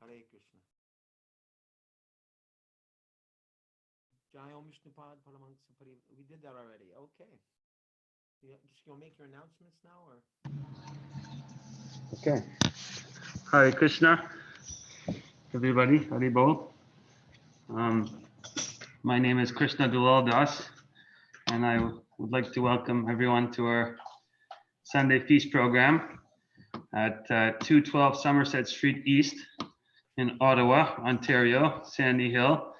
Hare Krishna. Jai Om Vishnupad Paramahansa Pari. We did that already. Okay. You're just gonna make your announcements now, or? Okay. Hare Krishna, everybody. Hare Bol. My name is Krishna Dulal Das, and I would like to welcome everyone to our Sunday Feast program at 212 Somerset Street East in Ottawa, Ontario, Sandy Hill,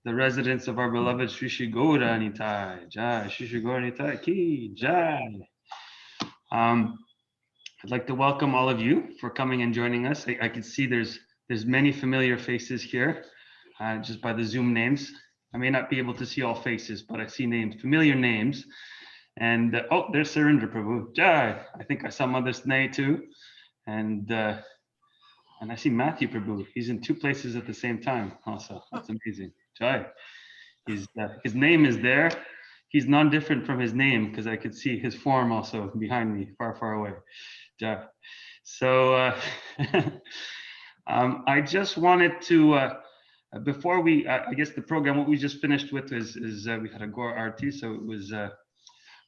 the residence of our beloved Shri Shri Gaura Nitai. Jai, Shri Shri Gaura Nitai Ki Jai. I'd like to welcome all of you for coming and joining us. I can see there's many familiar faces here, just by the Zoom names. I may not be able to see all faces, but I see names, familiar names. And oh, there's Surendra Prabhu. Jai. I think I saw Mother Sneh too. And I see Matthew Prabhu. He's in two places at the same time also. That's amazing. Jai. His name is there. He's non-different from his name because I could see his form also behind me, far, far away. Jai. So I just wanted to, before we, I guess the program, what we just finished with is we had a Gaura Arti, so it was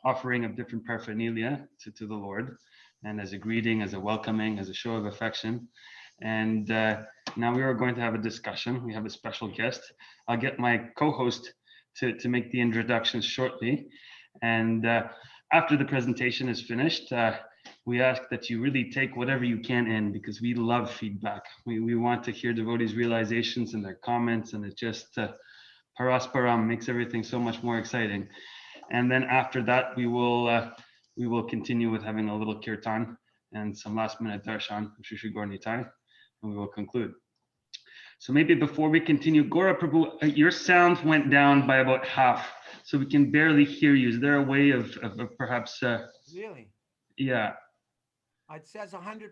offering of different paraphernalia to the Lord, and as a greeting, as a welcoming, as a show of affection. And now we are going to have a discussion. We have a special guest. I'll get my co-host to make the introductions shortly. And after the presentation is finished, we ask that you really take whatever you can in, because we love feedback. We want to hear devotees' realizations and their comments, and it just parasparam makes everything so much more exciting. And then after that, we will continue with having a little kirtan and some last minute darshan of Shri Shri Gaura Nitai, and we will conclude. So maybe before we continue, Gaura Prabhu, your sound went down by about half, so we can barely hear you. Is there a way of perhaps? Really? Yeah. It says 100%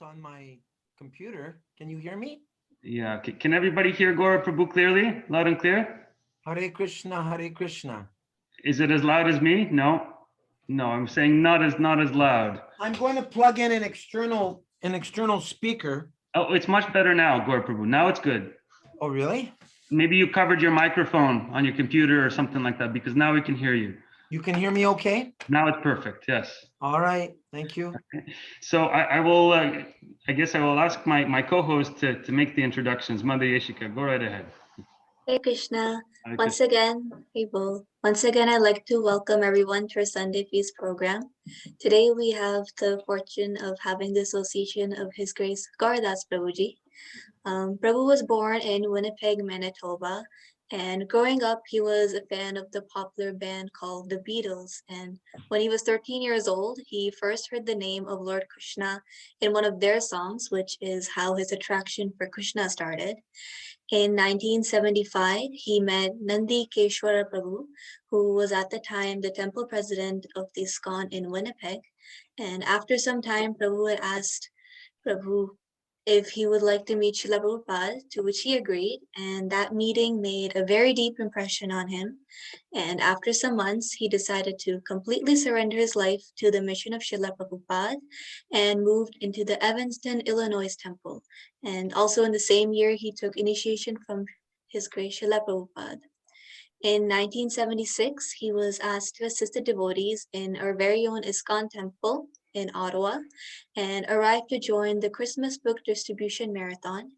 on my computer. Can you hear me? Yeah. Can everybody hear Gaura Prabhu clearly, loud and clear? Hare Krishna, Hare Krishna. Is it as loud as me? No. No, I'm saying not as loud. I'm going to plug in an external speaker. Oh, it's much better now, Gaura Prabhu. Now it's good. Oh, really? Maybe you covered your microphone on your computer or something like that, because now we can hear you. You can hear me okay? Now it's perfect, yes. All right, thank you. Okay. So I will, I guess I will ask my co-host to make the introductions. Mother Yeshika, go right ahead. Hey Krishna. Hare Once Krishna. again, people. Once again, I'd like to welcome everyone to our Sunday Feast program. Today we have the fortune of having the association of His Grace Gauradas Prabhuji. Prabhu was born in Winnipeg, Manitoba, and growing up, he was a fan of the popular band called the Beatles. And when he was 13 years old, he first heard the name of Lord Krishna in one of their songs, which is how his attraction for Krishna started. In 1975, he met Nandi Keshwara Prabhu, who was at the time the temple president of the ISKCON in Winnipeg. And after some time, Prabhu had asked Prabhu if he would like to meet Srila Prabhupada, to which he agreed, and that meeting made a very deep impression on him. And after some months, he decided to completely surrender his life to the mission of Srila Prabhupada and moved into the Evanston, Illinois temple. And also in the same year, he took initiation from His Grace Srila Prabhupada. In 1976, he was asked to assist the devotees in our very own ISKCON temple in Ottawa and arrived to join the Christmas book distribution marathon.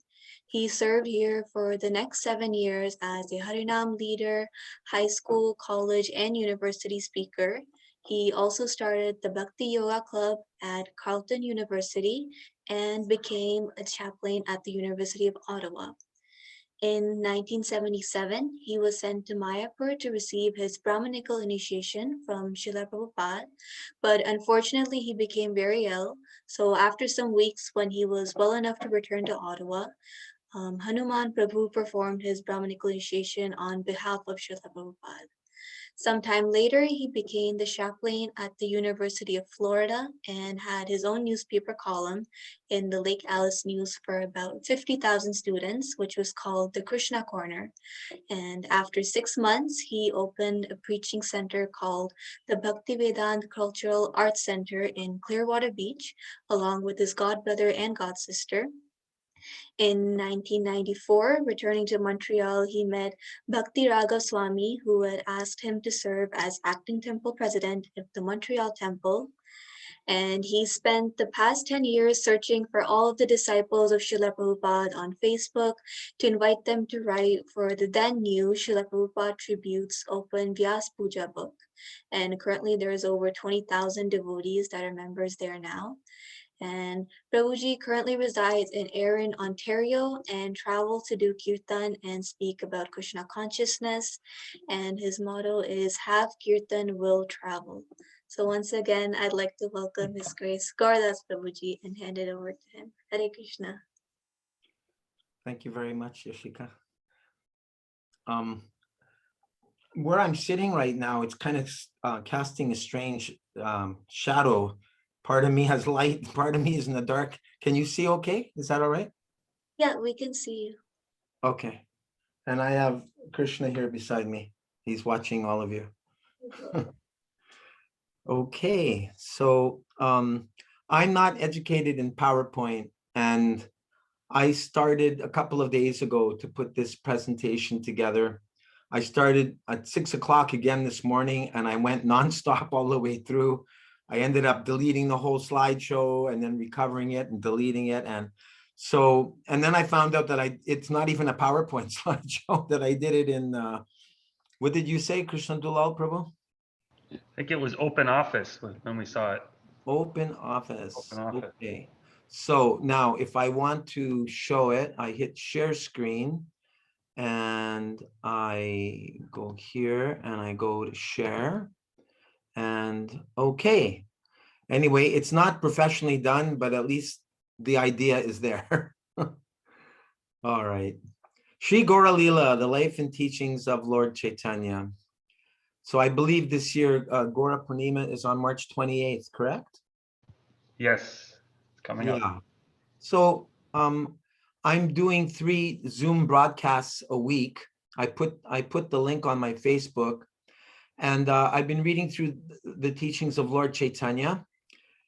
He served here for the next 7 years as a Harinam leader, high school, college, and university speaker. He also started the Bhakti Yoga Club at Carleton University and became a chaplain at the University of Ottawa. In 1977, he was sent to Mayapur to receive his Brahmanical initiation from Srila Prabhupada, but unfortunately he became very ill. So after some weeks, when he was well enough to return to Ottawa, Hanuman Prabhu performed his Brahmanical initiation on behalf of Srila Prabhupada. Sometime later, he became the chaplain at the University of Florida and had his own newspaper column in the Lake Alice News for about 50,000 students, which was called the Krishna Corner. And after 6 months, he opened a preaching center called the Bhaktivedanta Cultural Arts Center in Clearwater Beach, along with his godbrother and godsister. In 1994, returning to Montreal, he met Bhakti Raghav Swami, who had asked him to serve as acting temple president of the Montreal Temple. And he spent the past 10 years searching for all of the disciples of Srila Prabhupada on Facebook to invite them to write for the then new Srila Prabhupada Tributes Open Vyas Puja book. And currently there is over 20,000 devotees that are members there now. And Prabhuji currently resides in Erin, Ontario, and travels to do kirtan and speak about Krishna consciousness. And his motto is "Have kirtan, will travel." So once again, I'd like to welcome His Grace Gaura Prabhuji and hand it over to him. Hare Krishna. Thank you very much, Yashika. Where I'm sitting right now, it's kind of casting a strange shadow. Part of me has light, part of me is in the dark. Can you see okay? Is that all right? Yeah, we can see you. Okay. And I have Krishna here beside me. He's watching all of you. Okay, so I'm not educated in PowerPoint, and I started a couple of days ago to put this presentation together. I started at 6 o'clock again this morning, and I went nonstop all the way through. I ended up deleting the whole slideshow and then recovering it and deleting it. And so, and then I found out that it's not even a PowerPoint slideshow, that I did it in, what did you say, Krishna Dulal Prabhu? I think it was Open Office when we saw it. Open Office. Open Office. Okay. So now if I want to show it, I hit share screen and I go here and I go to share and okay. Anyway, it's not professionally done, but at least the idea is there. All right. Sri Gaura Leela, the life and teachings of Lord Chaitanya. So I believe this year Gaura Purnima is on March 28th, correct? Yes, it's coming up. Yeah. So I'm doing 3 Zoom broadcasts a week. I put the link on my Facebook, and I've been reading through the teachings of Lord Chaitanya,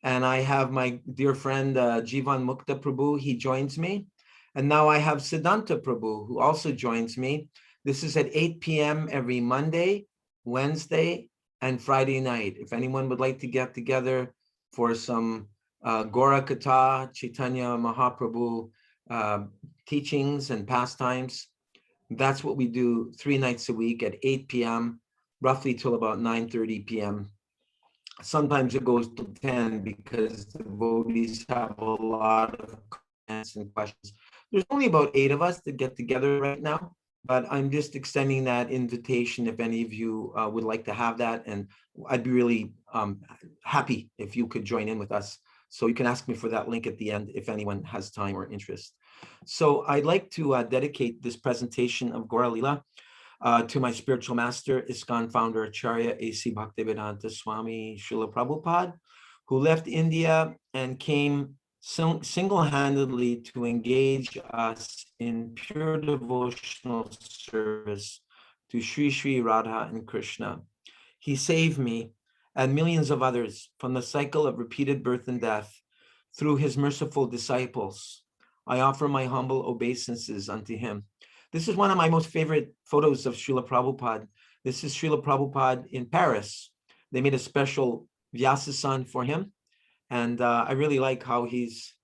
and I have my dear friend Jivan Mukta Prabhu. He joins me, and now I have Siddhanta Prabhu, who also joins me. This is at 8 p.m. every Monday, Wednesday, and Friday night. If anyone would like to get together for some Gaura Katha, Chaitanya Mahaprabhu teachings and pastimes, that's what we do 3 nights a week at 8 p.m., roughly till about 9:30 p.m. Sometimes it goes to 10 because the devotees have a lot of comments and questions. There's only about 8 of us that get together right now, but I'm just extending that invitation if any of you would like to have that, and I'd be really happy if you could join in with us. So you can ask me for that link at the end if anyone has time or interest. So I'd like to dedicate this presentation of Gaura Leela to my spiritual master, ISKCON founder Acharya A.C. Bhaktivedanta Swami Srila Prabhupada, who left India and came single-handedly to engage us in pure devotional service to Sri Sri Radha and Krishna. He saved me and millions of others from the cycle of repeated birth and death through his merciful disciples. I offer my humble obeisances unto him. This is one of my most favorite photos of Srila Prabhupada. This is Srila Prabhupada in Paris. They made a special Vyasasan for him. And I really like how he's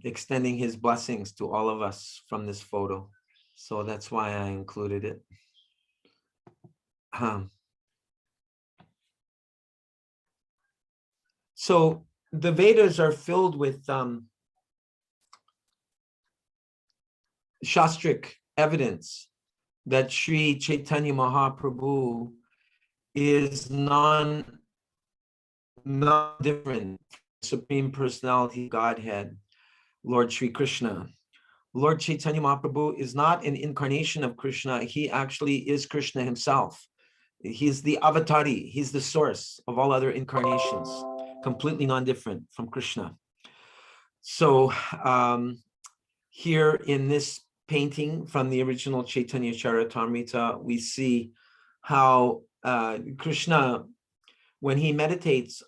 extending his blessings to all of us from this photo. So that's why I included it. So the Vedas are filled with Shastric evidence that Sri Chaitanya Mahaprabhu is not different from the Supreme Personality of Godhead, Lord Sri Krishna. Lord Chaitanya Mahaprabhu is not an incarnation of Krishna. He actually is Krishna himself. He's the avatari. He's the source of all other incarnations, completely non-different from Krishna. So here in this painting from the original Chaitanya Charitamrita, we see how Krishna, when he meditates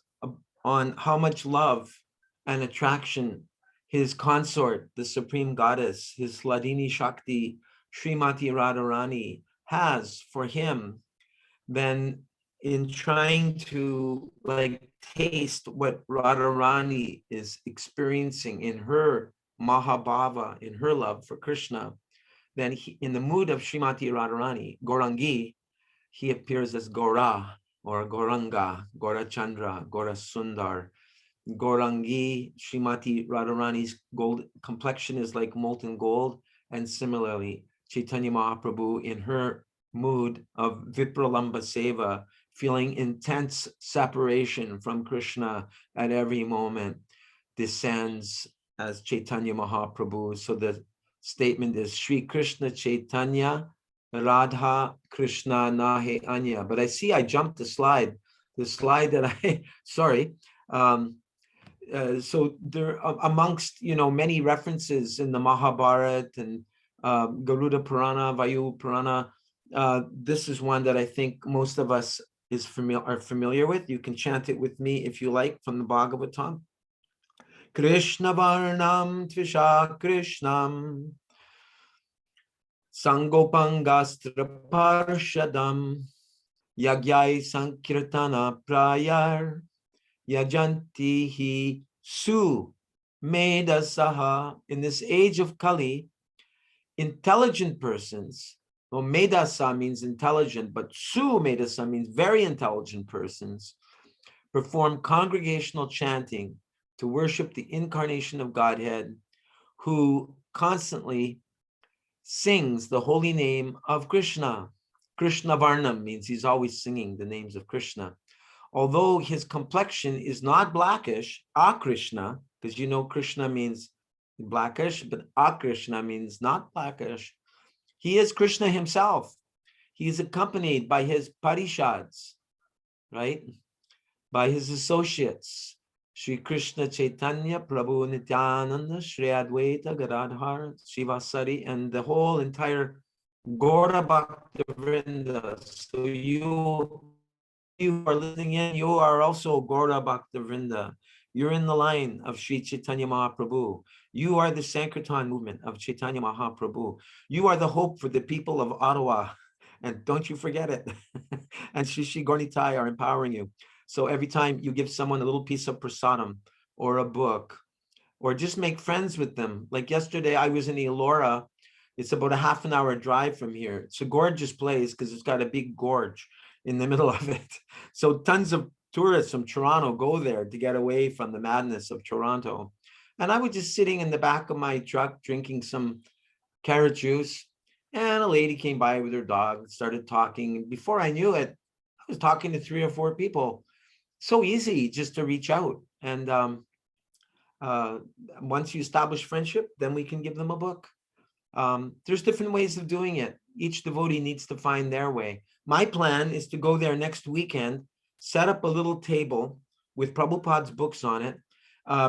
on how much love and attraction his consort, the supreme goddess, his Hladini Shakti, Srimati Radharani, has for him, then in trying to like taste what Radharani is experiencing in her Mahabhava, in her love for Krishna, then he, in the mood of Srimati Radharani, Gaurangi, he appears as Gaura or Gauranga, Gaura Chandra, Gaura Sundar. Gaurangi, Srimati Radharani's gold complexion is like molten gold. And similarly, Chaitanya Mahaprabhu in her mood of Vipralamba Seva, feeling intense separation from Krishna at every moment, descends as Chaitanya Mahaprabhu. So the statement is Sri Krishna Chaitanya Radha Krishna Nahe Anya. But I see I jumped the slide that I, sorry. So there, amongst, many references in the Mahabharata and Garuda Purana, Vayu Purana, this is one that I think most of us are familiar with. You can chant it with me if you like from the Bhagavatam. Krishna Varnam Tvisha Krishnam Sangopangastra Parshadam Yagyai Sankirtana Prayar Yajantihi Su Medasaha. In this age of Kali, intelligent persons, well, Medasa means intelligent, but Su Medasa means very intelligent persons, perform congregational chanting to worship the incarnation of Godhead, who constantly sings the holy name of Krishna. Krishna Varnam means he's always singing the names of Krishna. Although his complexion is not blackish, Akrishna, because Krishna means blackish, but Akrishna means not blackish. He is Krishna himself. He is accompanied by his parishads, right? By his associates, Sri Krishna Chaitanya, Prabhu Nityananda, Sri Advaita, Gadadhar, Shivasari, and the whole entire Gaura Bhakta Vrinda. So you are listening in, you are also Gaura Bhakta Vrinda. You're in the line of Sri Chaitanya Mahaprabhu. You are the Sankirtan movement of Chaitanya Mahaprabhu. You are the hope for the people of Ottawa. And don't you forget it. And Shri Gornitai are empowering you. So every time you give someone a little piece of prasadam or a book, or just make friends with them. Like yesterday, I was in Elora. It's about a half an hour drive from here. It's a gorgeous place because it's got a big gorge in the middle of it. So tons of tourists from Toronto go there to get away from the madness of Toronto. And I was just sitting in the back of my truck drinking some carrot juice. And a lady came by with her dog, started talking. Before I knew it, I was talking to 3 or 4 people. So easy just to reach out. And once you establish friendship, then we can give them a book. There's different ways of doing it. Each devotee needs to find their way. My plan is to go there next weekend, set up a little table with Prabhupada's books on it,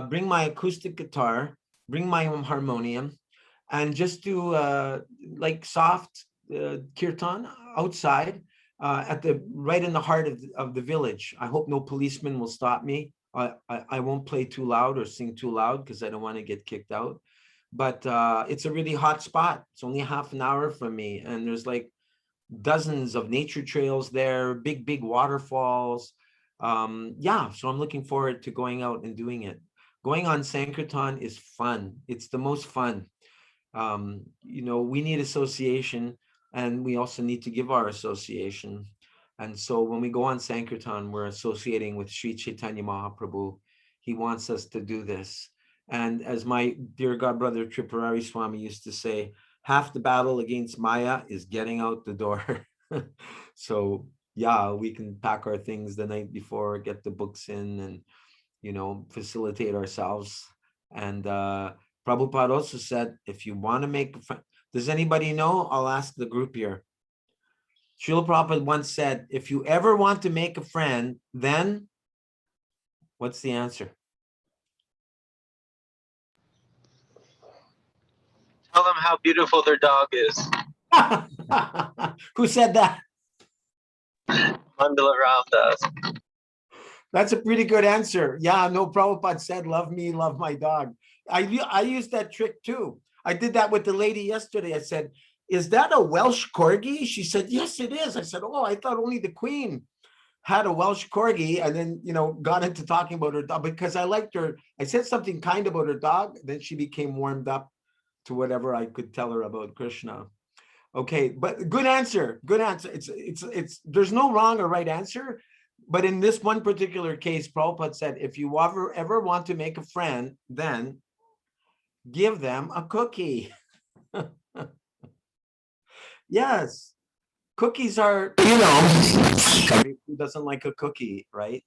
bring my acoustic guitar, bring my harmonium, and just do like soft kirtan outside right in the heart of the village. I hope no policeman will stop me. I won't play too loud or sing too loud because I don't want to get kicked out. But it's a really hot spot. It's only half an hour from me. And there's like dozens of nature trails there, big waterfalls. Yeah, so I'm looking forward to going out and doing it. Going on Sankirtan is fun. It's the most fun. We need association, and we also need to give our association. And so when we go on Sankirtan, we're associating with Sri Chaitanya Mahaprabhu. He wants us to do this. And as my dear God brother Tripurari Swami used to say, half the battle against Maya is getting out the door. So yeah, we can pack our things the night before, get the books in, and facilitate ourselves. And Prabhupada also said, if you want to make a friend, does anybody know? I'll ask the group here. Srila Prabhupada once said, if you ever want to make a friend, then what's the answer? Tell them how beautiful their dog is. Who said that? Mandala Ram does. That's a pretty good answer. Yeah, no, Prabhupada said, love me, love my dog. I used that trick too. I did that with the lady yesterday. I said, is that a Welsh Corgi? She said, yes, it is. I said, oh, I thought only the Queen had a Welsh Corgi, and then, got into talking about her dog because I liked her. I said something kind about her dog. Then she became warmed up to whatever I could tell her about Krishna. Okay, but good answer. Good answer. It's there's no wrong or right answer. But in this one particular case, Prabhupada said, if you ever want to make a friend, then give them a cookie. Yes, cookies are, who doesn't like a cookie, right?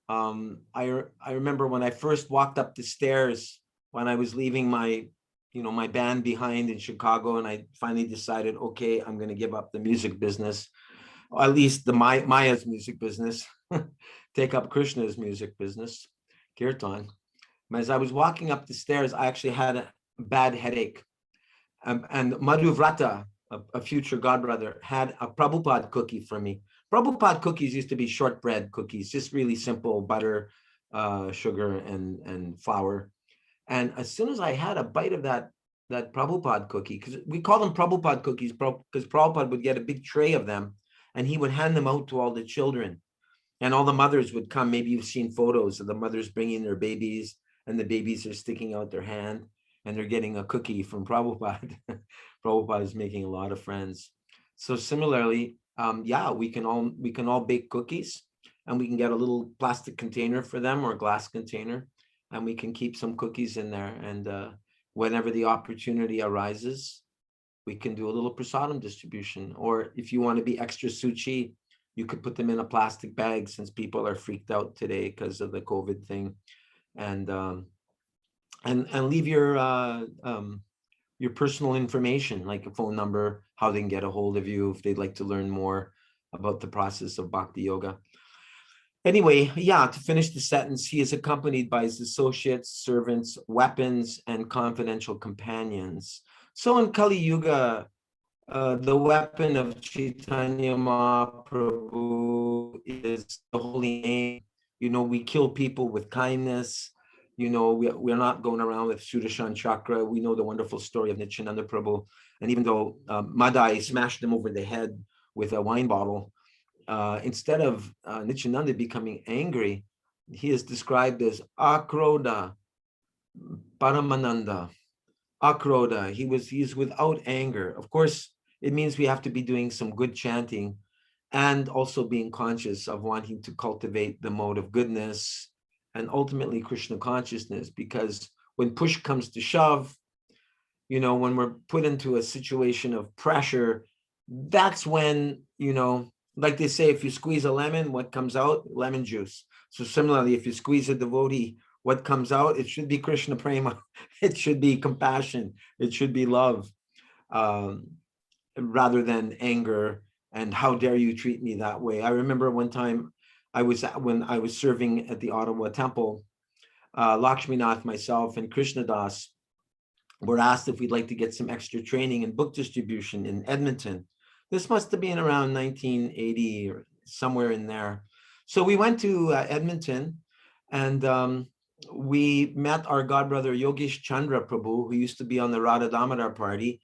I remember when I first walked up the stairs when I was leaving my band behind in Chicago, and I finally decided, okay, I'm going to give up the music business, or at least the Maya's music business, take up Krishna's music business, Kirtan. As I was walking up the stairs, I actually had a bad headache. And Madhu Vrata, a future godbrother, had a Prabhupada cookie for me. Prabhupada cookies used to be shortbread cookies, just really simple butter, sugar, and flour. And as soon as I had a bite of that Prabhupada cookie, because we call them Prabhupada cookies, because Prabhupada would get a big tray of them, and he would hand them out to all the children. And all the mothers would come. Maybe you've seen photos of the mothers bringing their babies, and the babies are sticking out their hand, and they're getting a cookie from Prabhupada. Prabhupada is making a lot of friends. So similarly, we can all bake cookies, and we can get a little plastic container for them or glass container, and we can keep some cookies in there. And whenever the opportunity arises, we can do a little prasadam distribution. Or if you want to be extra suchi, you could put them in a plastic bag, since people are freaked out today because of the COVID thing, and leave your personal information, like a phone number, how they can get a hold of you if they'd like to learn more about the process of bhakti yoga. Anyway, to finish the sentence, he is accompanied by his associates, servants, weapons, and confidential companions. So in Kali Yuga, the weapon of Caitanya Mahaprabhu is the holy name. We kill people with kindness. We're not going around with Sudarshan Chakra. We know the wonderful story of Nityananda Prabhu. And even though Madai smashed him over the head with a wine bottle, instead of Nityananda becoming angry, he is described as Akroda, Paramananda. Akroda, he's without anger. Of course, it means we have to be doing some good chanting, and also being conscious of wanting to cultivate the mode of goodness and ultimately Krishna consciousness. Because when push comes to shove, when we're put into a situation of pressure, that's when, like they say, if you squeeze a lemon, what comes out? Lemon juice. So similarly, if you squeeze a devotee, what comes out? It should be Krishna prema. It should be compassion. It should be love, rather than anger. And how dare you treat me that way? I remember one time when I was serving at the Ottawa temple, Lakshminath, myself, and Krishnadas were asked if we'd like to get some extra training in book distribution in Edmonton. This must have been around 1980 or somewhere in there. So we went to Edmonton, and we met our godbrother Yogesh Chandra Prabhu, who used to be on the Radha Damodar party.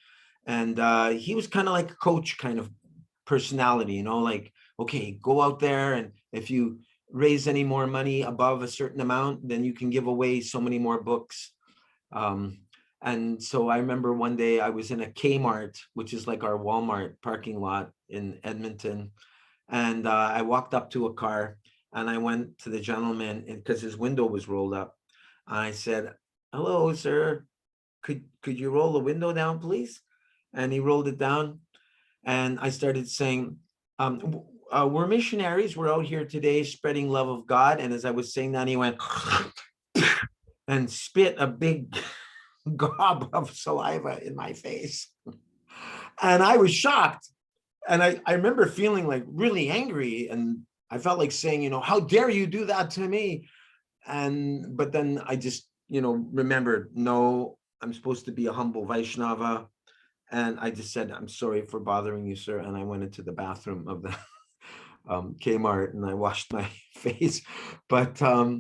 And he was kind of like a coach kind of personality, like, okay, go out there, and if you raise any more money above a certain amount, then you can give away so many more books. And so I remember one day I was in a Kmart, which is like our Walmart parking lot in Edmonton. And I walked up to a car, and I went to the gentleman, because his window was rolled up. I said, hello, sir, could you roll the window down, please? And he rolled it down. And I started saying, we're missionaries. We're out here today spreading love of God. And as I was saying that, he went and spit a big gob of saliva in my face. And I was shocked. And I remember feeling like really angry. And I felt like saying, how dare you do that to me? But then I just, remembered, no, I'm supposed to be a humble Vaishnava. And I just said, I'm sorry for bothering you, sir. And I went into the bathroom of the Kmart and I washed my face. But I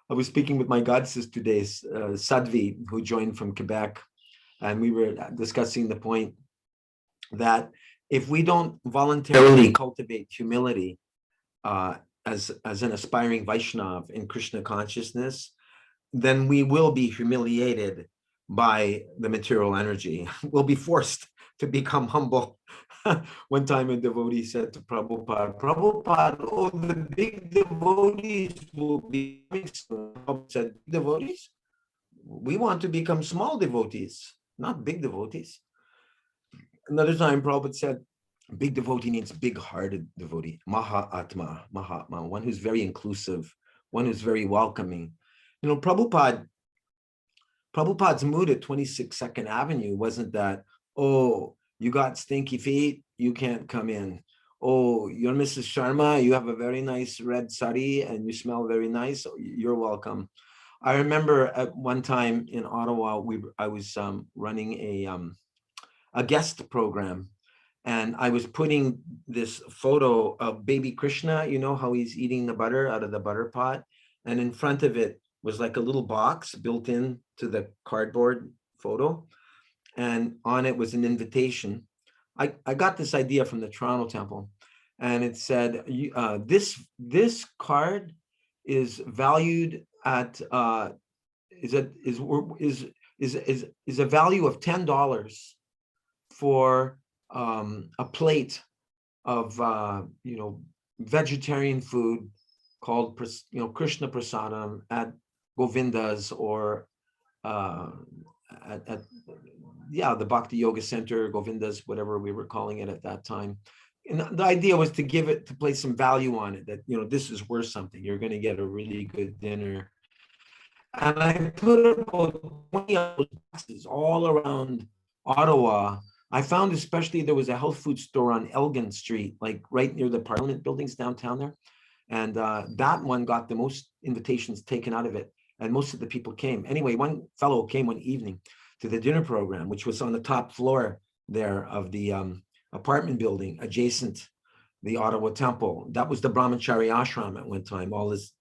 was speaking with my god sister today, Sadvi, who joined from Quebec, and we were discussing the point that if we don't voluntarily cultivate humility as an aspiring Vaishnav in Krishna consciousness, then we will be humiliated by the material energy. We'll be forced to become humble. One time a devotee said to Prabhupada, Prabhupada, oh, the big devotees will be coming soon. Prabhupada said, devotees? We want to become small devotees, not big devotees. Another time Prabhupada said, big devotee means big-hearted devotee, Mahatma, Mahatma, one who's very inclusive, one who's very welcoming. You know, Prabhupada's mood at 26 Second Avenue wasn't that, oh, you got stinky feet, you can't come in. Oh, you're Mrs. Sharma, you have a very nice red sari and you smell very nice, you're welcome. I remember at one time in Ottawa, I was running a guest program, and I was putting this photo of baby Krishna, you know how he's eating the butter out of the butter pot, and in front of it was like a little box built in to the cardboard photo, and on it was an invitation. I got this idea from the Toronto Temple, and it said, this card is valued at is a value of $10 for a plate of vegetarian food called Krishna Prasadam at Govinda's or at the Bhakti Yoga Center, Govinda's, whatever we were calling it at that time. And the idea was to place some value on it, that this is worth something. You're going to get a really good dinner. And I put about 20 of those boxes all around Ottawa. I found especially there was a health food store on Elgin Street, like right near the Parliament buildings downtown there. And that one got the most invitations taken out of it. And most of the people came. Anyway, one fellow came one evening to the dinner program, which was on the top floor there of the apartment building adjacent the Ottawa Temple. That was the Brahmachari ashram at one time. All his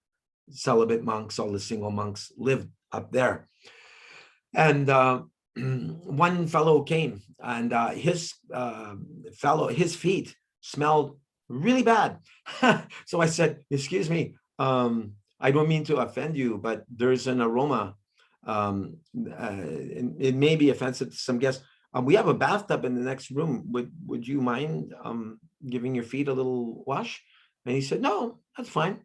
celibate monks, all the single monks lived up there. And one fellow came, and his feet smelled really bad. So I said, excuse me, I don't mean to offend you, but there's an aroma. It may be offensive to some guests. We have a bathtub in the next room. Would you mind giving your feet a little wash? And he said, no, that's fine.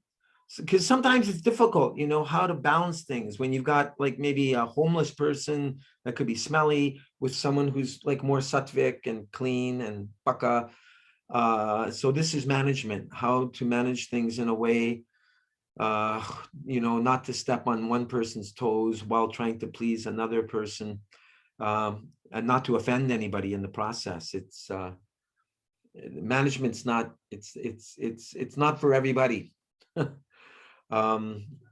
Because sometimes it's difficult, how to balance things when you've got like maybe a homeless person that could be smelly with someone who's like more sattvic and clean and baka. So this is management, how to manage things in a way, not to step on one person's toes while trying to please another person, and not to offend anybody in the process. It's management's not, it's not for everybody.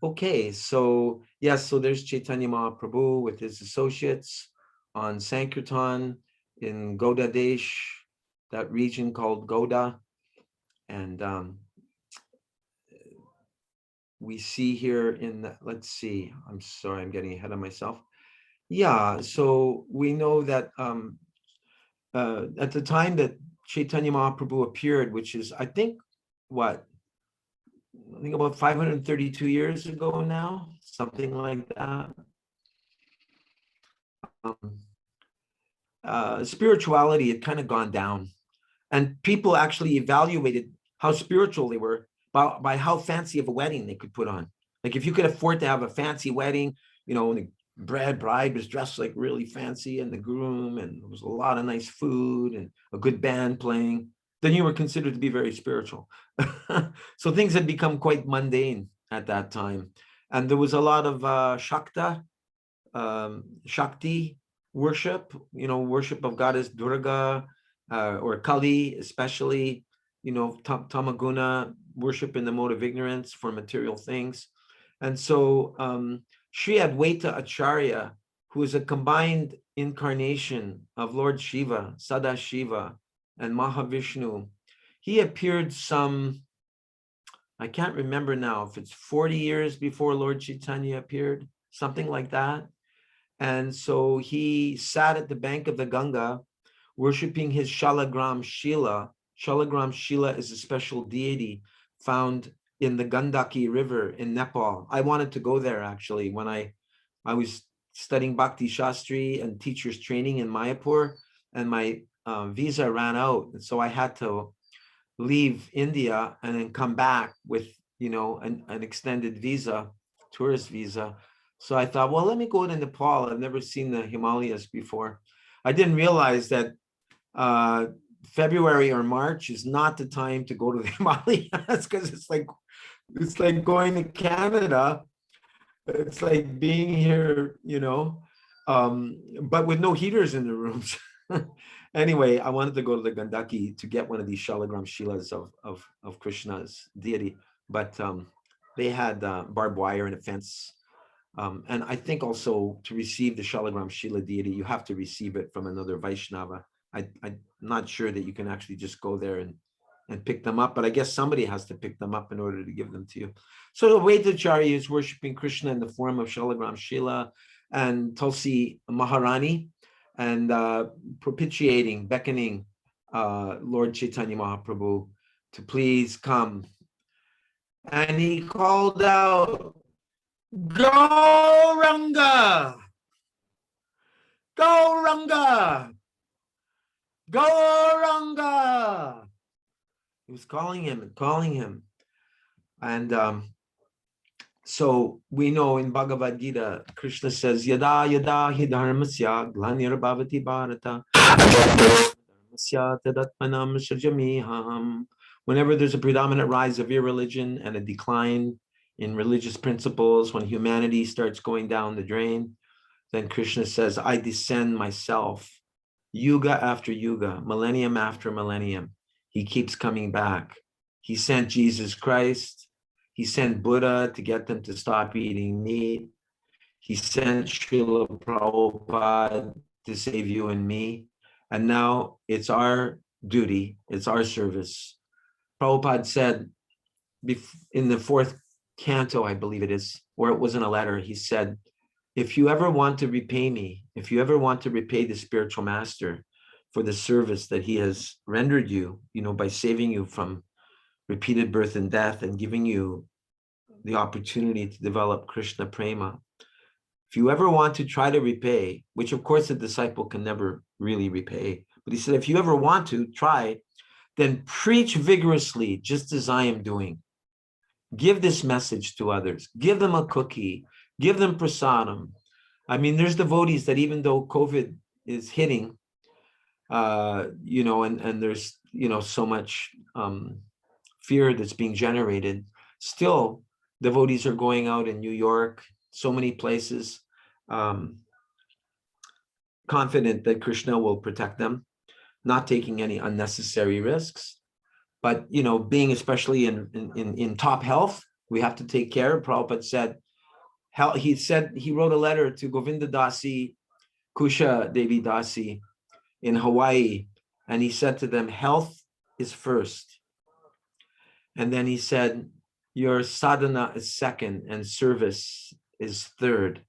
Okay, so yes, so there's Caitanya Mahaprabhu with his associates on Sankirtan in Gauda Desh, that region called Gauda. And we see here in the, let's see, I'm sorry, I'm getting ahead of myself. Yeah, so we know that at the time that Caitanya Mahaprabhu appeared, which is, I think about 532 years ago now, something like that. Spirituality had kind of gone down, and people actually evaluated how spiritual they were by how fancy of a wedding they could put on. Like if you could afford to have a fancy wedding, and the bride was dressed like really fancy, and the groom, and there was a lot of nice food and a good band playing, then you were considered to be very spiritual. So things had become quite mundane at that time. And there was a lot of Shakti worship, worship of goddess Durga, or Kali, especially, Tamaguna, worship in the mode of ignorance for material things. And so Sri Advaita Acharya, who is a combined incarnation of Lord Shiva, Sadashiva, and Mahavishnu, he appeared some I can't remember now if it's 40 years before Lord Chaitanya appeared, something like that. And so he sat at the bank of the Ganga, worshiping his Shalagram Shila. Shalagram Shila is a special deity found in the Gandaki River in Nepal. I wanted to go there actually when I was studying Bhakti Shastri and teachers training in Mayapur, and my visa ran out. And so I had to leave India and then come back with, an extended visa, tourist visa. So I thought, well, let me go to Nepal. I've never seen the Himalayas before. I didn't realize that February or March is not the time to go to the Himalayas, because it's like going to Canada. It's like being here, but with no heaters in the rooms. Anyway, I wanted to go to the Gandaki to get one of these Shalagram Shilas of Krishna's deity, but they had barbed wire and a fence. And I think also to receive the Shalagram Shila deity, you have to receive it from another Vaishnava. I'm not sure that you can actually just go there and pick them up, but I guess somebody has to pick them up in order to give them to you. So the Vaidacharya is worshiping Krishna in the form of Shalagram Shila and Tulsi Maharani, and propitiating, beckoning Lord Chaitanya Mahaprabhu to please come. And he called out, Gauranga, Gauranga, Gauranga. He was calling him and calling him. And so we know in Bhagavad Gita, Krishna says, Yada yada hi dharmasya glanir bhavati bharata tadatmanam srajamiham. Whenever there's a predominant rise of irreligion and a decline in religious principles, when humanity starts going down the drain, then Krishna says, I descend myself, yuga after yuga, millennium after millennium. He keeps coming back. He sent Jesus Christ. He sent Buddha to get them to stop eating meat. He sent Srila Prabhupada to save you and me. And now it's our duty, it's our service. Prabhupada said in the fourth canto, I believe it is, or it was in a letter, he said, if you ever want to repay me, if you ever want to repay the spiritual master for the service that he has rendered you, by saving you from repeated birth and death and giving you the opportunity to develop Krishna prema. If you ever want to try to repay, which of course a disciple can never really repay, but he said, if you ever want to try, then preach vigorously, just as I am doing. Give this message to others. Give them a cookie. Give them prasadam. I mean, there's devotees that even though COVID is hitting, and there's, so much fear that's being generated, still devotees are going out in New York, so many places, confident that Krishna will protect them, not taking any unnecessary risks, but being especially in top health, we have to take care. Prabhupada said, he wrote a letter to Govinda Dasi, Kusha Devi Dasi in Hawaii, and he said to them, health is first. And then he said, your sadhana is second and service is third.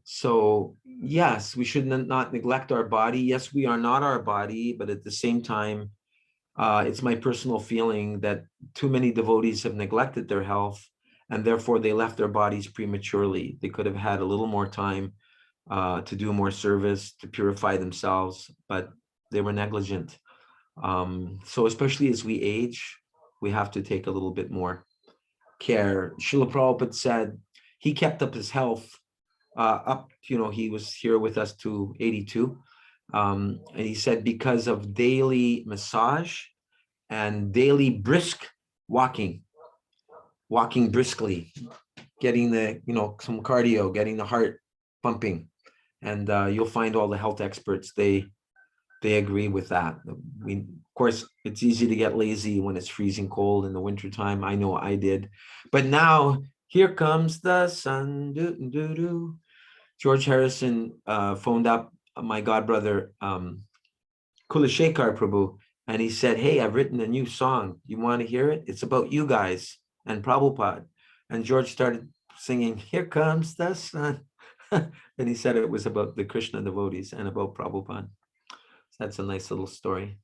So yes, we should not neglect our body. Yes, we are not our body, but at the same time, it's my personal feeling that too many devotees have neglected their health, and therefore they left their bodies prematurely. They could have had a little more time to do more service, to purify themselves, but they were negligent. So especially as we age, we have to take a little bit more care. Srila Prabhupada said he kept up his health he was here with us to 82. And he said because of daily massage and daily brisk walking briskly, getting the, some cardio, getting the heart pumping. And you'll find all the health experts, they agree with that. Of course, it's easy to get lazy when it's freezing cold in the wintertime. I know I did. But now, here comes the sun. George Harrison phoned up my godbrother, Kulashekar Prabhu, and he said, hey, I've written a new song. You want to hear it? It's about you guys. and Prabhupada. And George started singing, "Here Comes the Sun." And he said it was about the Krishna devotees and about Prabhupada. So that's a nice little story.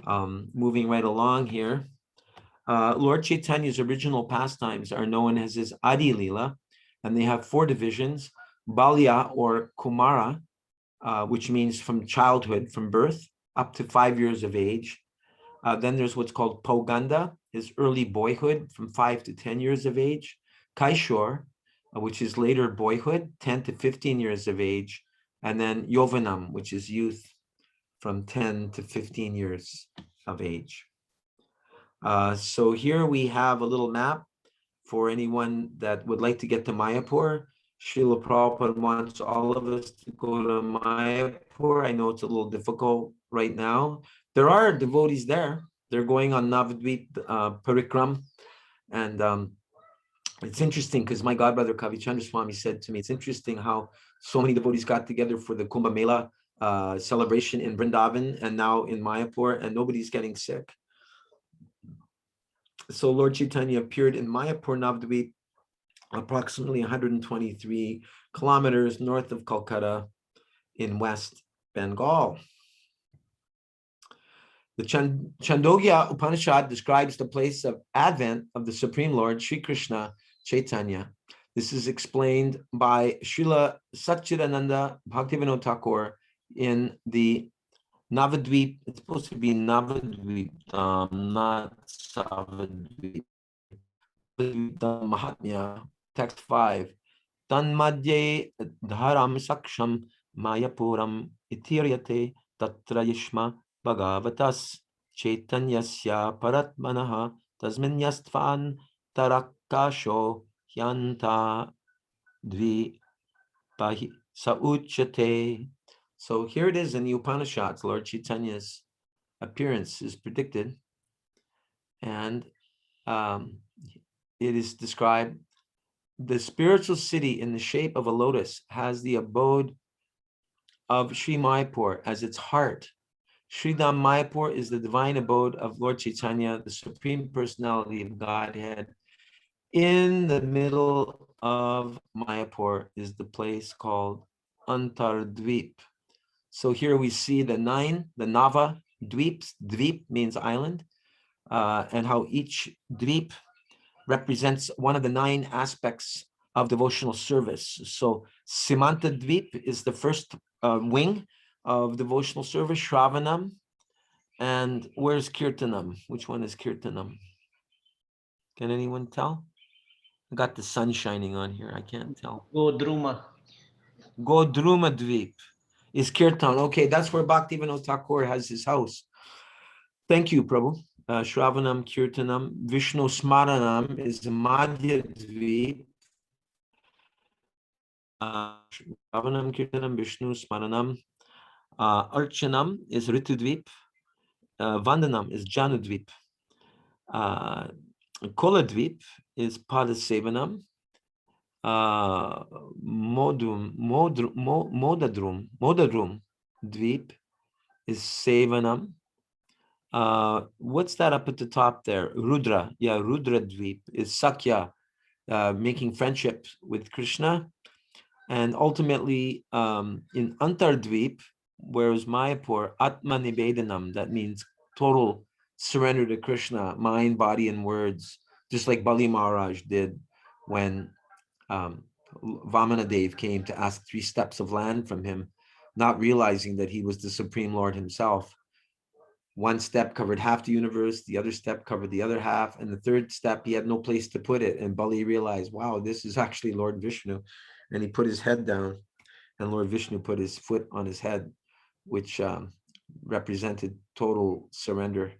Moving right along here. Lord Chaitanya's original pastimes are known as his Adi Lila, and they have 4 divisions: Balya or Kumara, which means from childhood, from birth, up to 5 years of age. Then there's what's called Poganda, his early boyhood, from 5 to 10 years of age. Kaishor, which is later boyhood, 10 to 15 years of age. And then Yovanam, which is youth, from 10 to 15 years of age. So here we have a little map for anyone that would like to get to Mayapur. Srila Prabhupada wants all of us to go to Mayapur. I know it's a little difficult right now. There are devotees there. They're going on Navadvip Parikram. And it's interesting because my godbrother Kavichandra Swami said to me, it's interesting how so many devotees got together for the Kumbh Mela celebration in Vrindavan and now in Mayapur, and nobody's getting sick. So Lord Chaitanya appeared in Mayapur Navadvip, approximately 123 kilometers north of Calcutta in West Bengal. The Chandogya Upanishad describes the place of advent of the Supreme Lord, Sri Krishna Chaitanya. This is explained by Srila Satchidananda Bhaktivinoda Thakur in the Navadvip. It's supposed to be Navadvip, not Savadvip. Mahatmya, text 5. Tanmadye dharam saksham mayapuram itiryate tatra yishma bhagavatas chaitanyasya paratmanaha tasmin yastvan tarakasho yanta dvi pahi sauchate. So here it is in the Upanishads. Lord Chaitanya's appearance is predicted, and it is described: the spiritual city in the shape of a lotus has the abode of Sri Mayapur as its heart. Sri Dham Mayapur is the divine abode of Lord Chaitanya, the Supreme Personality of Godhead. In the middle of Mayapur is the place called Antardvip. So here we see the Nava Dweeps. Dweep means island, and how each Dweep represents one of the 9 aspects of devotional service. So Simanta Dweep is the first wing of devotional service, Shravanam. And where's Kirtanam? Which one is Kirtanam? Can anyone tell? I got the sun shining on here. I can't tell. Godruma. Godruma Dweep is Kirtan. Okay, that's where Bhaktivinoda Thakur has his house. Thank you, Prabhu. Shravanam, Kirtanam, Vishnu Smaranam is Madhya Dweep. Shravanam, Kirtanam, Vishnu Smaranam. Archanam is Ritudvip. Vandanam is Janudvip. Koladvip is Padasevanam. Modadrum Dvip is Sevanam. What's that up at the top there? Rudra. Yeah, Rudra Dvip is Sakya, making friendship with Krishna. And ultimately, in Antardvip, whereas Mayapur, Atma Nivedanam, that means total surrender to Krishna, mind, body, and words, just like Bali Maharaj did when Vamanadev came to ask 3 steps of land from him, not realizing that he was the Supreme Lord himself. One step covered half the universe, the other step covered the other half, and the third step, he had no place to put it. And Bali realized, wow, this is actually Lord Vishnu. And he put his head down, and Lord Vishnu put his foot on his head, which represented total surrender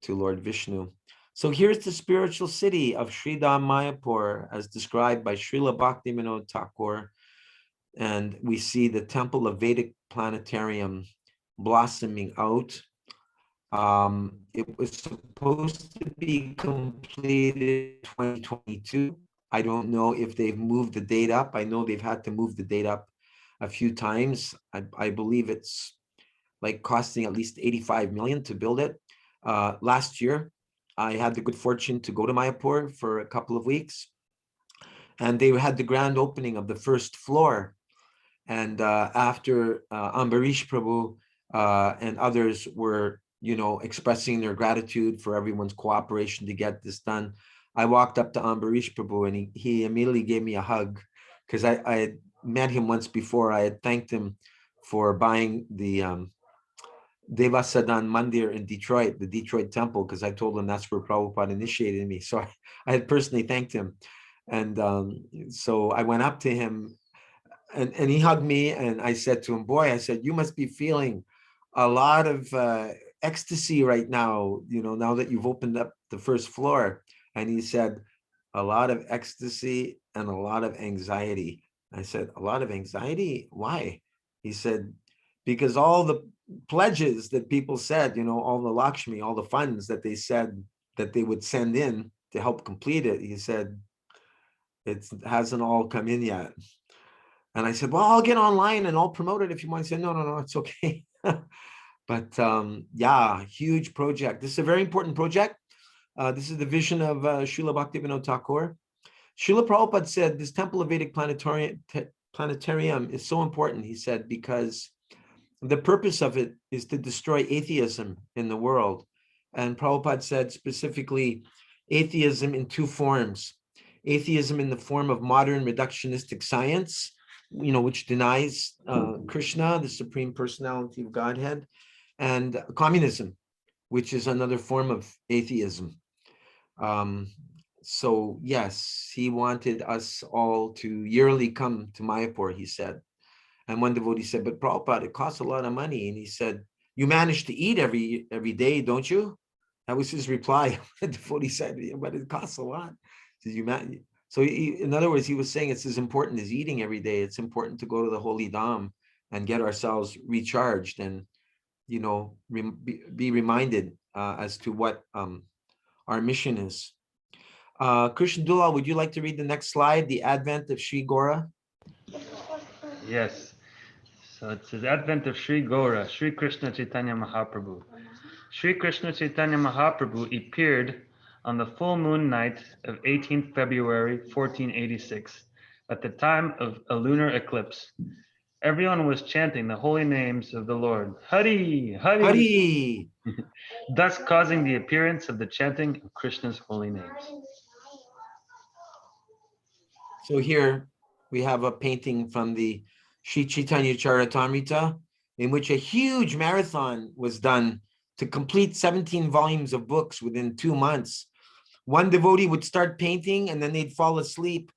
to Lord Vishnu. So here's the spiritual city of Sri Dham Mayapur, as described by Srila Bhaktivinoda Thakur. And we see the temple of Vedic planetarium blossoming out. It was supposed to be completed in 2022. I don't know if they've moved the date up. I know they've had to move the date up a few times. I believe it's like costing at least 85 million to build it. Last year, I had the good fortune to go to Mayapur for a couple of weeks, and they had the grand opening of the first floor. And after Ambarish Prabhu and others were, expressing their gratitude for everyone's cooperation to get this done, I walked up to Ambarish Prabhu, and he immediately gave me a hug, because I had met him once before. I had thanked him for buying the Devasadan Mandir in Detroit, the Detroit temple, because I told him that's where Prabhupada initiated me. So I had personally thanked him. And so I went up to him, and he hugged me, and I said to him, boy, I said, you must be feeling a lot of ecstasy right now, now that you've opened up the first floor. And he said, a lot of ecstasy and a lot of anxiety. I said, a lot of anxiety? Why? He said, because all the pledges that people said, all the Lakshmi, all the funds that they said that they would send in to help complete it, he said, it hasn't all come in yet. And I said, well, I'll get online and I'll promote it if you want. He said, no, it's okay. But yeah, huge project. This is a very important project. This is the vision of Srila Bhaktivinoda Thakur. Srila Prabhupada said this Temple of Vedic Planetarium is so important, he said, because the purpose of it is to destroy atheism in the world. And Prabhupada said specifically, atheism in two forms. Atheism in the form of modern reductionistic science, which denies Krishna, the Supreme Personality of Godhead, and communism, which is another form of atheism. So yes, he wanted us all to yearly come to Mayapur, he said. And one devotee said, but Prabhupada, it costs a lot of money. And he said, you manage to eat every day, don't you? That was his reply. The devotee said, but it costs a lot. So in other words, he was saying it's as important as eating every day. It's important to go to the holy dham and get ourselves recharged and, be reminded as to what our mission is. Krishna Dulal, would you like to read the next slide, the advent of Sri Gaura? Yes. So it says Advent of Sri Gaura, Sri Krishna Caitanya Mahaprabhu. Sri Krishna Chaitanya Mahaprabhu appeared on the full moon night of 18th February 1486 at the time of a lunar eclipse. Everyone was chanting the holy names of the Lord, Hari, Hari, Hari! thus causing the appearance of the chanting of Krishna's holy names. So here we have a painting from the Sri Chaitanya Charitamrita, in which a huge marathon was done to complete 17 volumes of books within 2 months. One devotee would start painting and then they'd fall asleep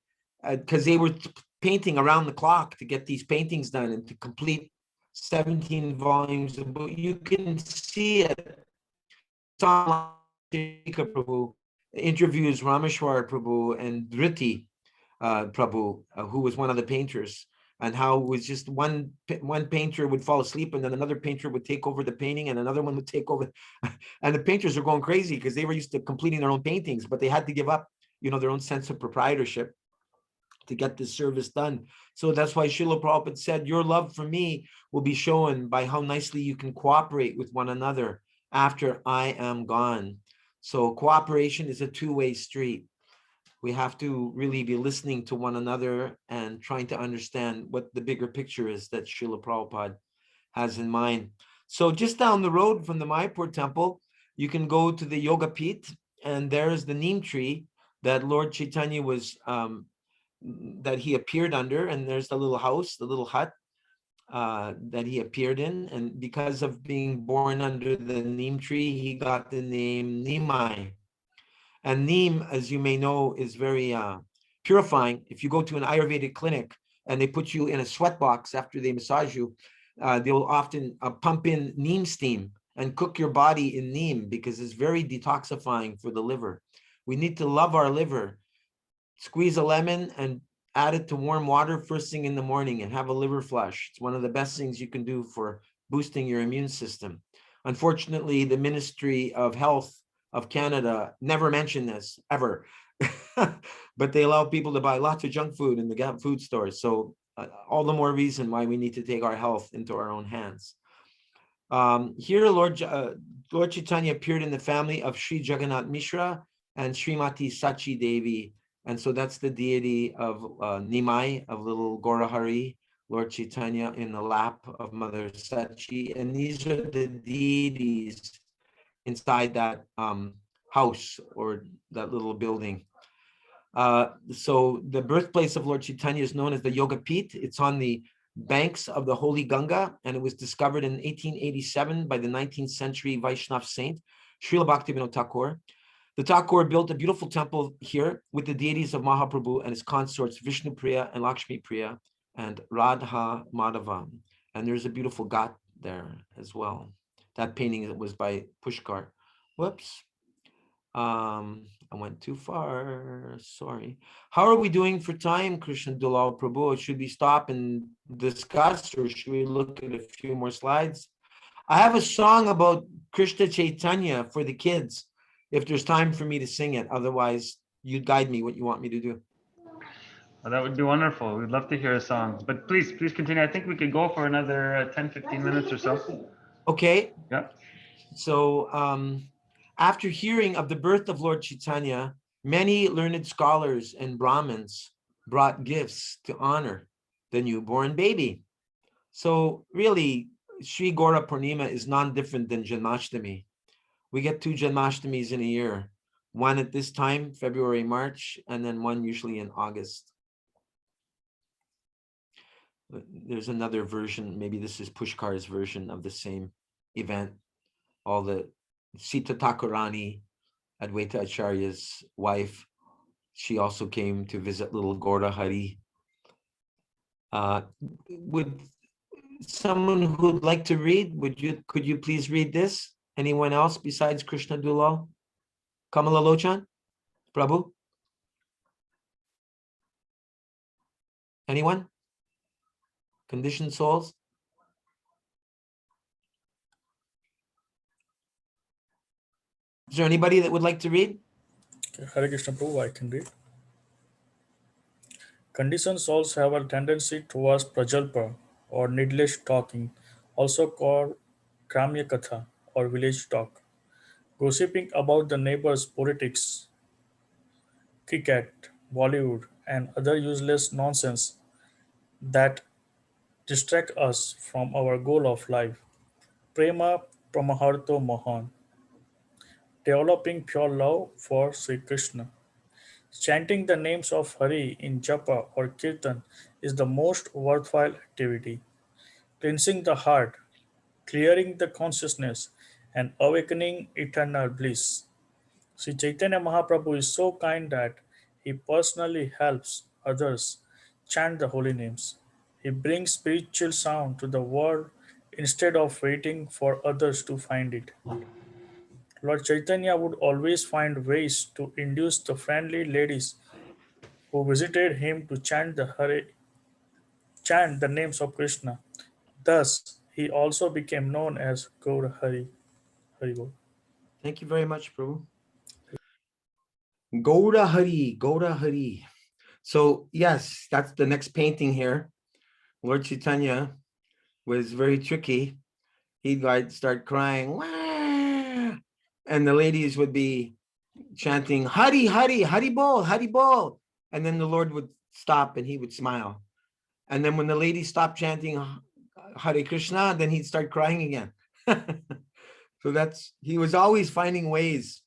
because they were painting around the clock to get these paintings done and to complete 17 volumes of books. You can see it. Prabhu interviews Rameshwar Prabhu and Dhriti Prabhu, who was one of the painters, and how it was just one painter would fall asleep and then another painter would take over the painting and another one would take over. And the painters are going crazy because they were used to completing their own paintings, but they had to give up, their own sense of proprietorship to get this service done. So that's why Srila Prabhupada said, your love for me will be shown by how nicely you can cooperate with one another after I am gone. So cooperation is a two-way street. We have to really be listening to one another and trying to understand what the bigger picture is that Srila Prabhupada has in mind. So just down the road from the Mayapur temple, you can go to the Yoga Pit, and there's the neem tree that Lord Chaitanya was, that he appeared under, and there's the little house, the little hut that he appeared in. And because of being born under the neem tree, he got the name Nimai. And neem, as you may know, is very purifying. If you go to an Ayurvedic clinic and they put you in a sweat box after they massage you, they'll often pump in neem steam and cook your body in neem because it's very detoxifying for the liver. We need to love our liver. Squeeze a lemon and add it to warm water first thing in the morning and have a liver flush. It's one of the best things you can do for boosting your immune system. Unfortunately, the Ministry of Health of Canada never mentioned this ever, but they allow people to buy lots of junk food in the food stores. So all the more reason why we need to take our health into our own hands. Here, Lord Chaitanya appeared in the family of Sri Jagannath Mishra and Srimati Sachi Devi. And so that's the deity of Nimai, of little Gaura Hari, Lord Chaitanya in the lap of Mother Sachi. And these are the deities inside that house or that little building. So the birthplace of Lord Chaitanya is known as the Yoga Pit. It's on the banks of the Holy Ganga, and it was discovered in 1887 by the 19th century Vaishnav saint, Srila Bhaktivinoda Thakur. The Thakur built a beautiful temple here with the deities of Mahaprabhu and his consorts Vishnu Priya and Lakshmi Priya and Radha Madhava. And there's a beautiful ghat there as well. That painting was by Pushkar. Whoops. I went too far, sorry. How are we doing for time, Krishna Dulal Prabhu? Should we stop and discuss, or should we look at a few more slides? I have a song about Krishna Chaitanya for the kids, if there's time for me to sing it. Otherwise, you guide me what you want me to do. Well, that would be wonderful. We'd love to hear a song, but please continue. I think we could go for another 10, 15 minutes or so. Okay. Yeah. So, after hearing of the birth of Lord Chaitanya, many learned scholars and Brahmins brought gifts to honor the newborn baby. So really, Sri Gaura Purnima is non-different than Janmashtami. We get 2 Janmashtamis in a year, one at this time, February, March, and then one usually in August. There's another version, maybe this is Pushkar's version of the same event. All the Sita Thakurani, Advaita Acharya's wife, she also came to visit little Gaura Hari. Would someone who'd like to read, could you please read this? Anyone else besides Krishna Dulal? Kamala Lochan? Prabhu? Anyone? Conditioned souls? Is there anybody that would like to read? Okay, Hare Krishna Prabhu, I can read. Conditioned souls have a tendency towards prajalpa or needless talking, also called Gramya Katha or village talk, gossiping about the neighbors' politics, cricket, Bollywood, and other useless nonsense that distract us from our goal of life. Prema Pramaharto Mohan, developing pure love for Sri Krishna. Chanting the names of Hari in japa or kirtan is the most worthwhile activity. Cleansing the heart, clearing the consciousness, and awakening eternal bliss. Sri Chaitanya Mahaprabhu is so kind that he personally helps others chant the holy names. He brings spiritual sound to the world instead of waiting for others to find it. Lord Chaitanya would always find ways to induce the friendly ladies who visited him to chant the names of Krishna. Thus, he also became known as Gaur Hari. Haribol. Thank you very much, Prabhu. Gaura Hari, Gaura Hari. So yes, that's the next painting here. Lord Chaitanya was very tricky. He'd like start crying, wah! And the ladies would be chanting, Hari, Hari, Hari Bol, Hari Bol. And then the Lord would stop and he would smile. And then when the ladies stopped chanting Hare Krishna, then he'd start crying again. So he was always finding ways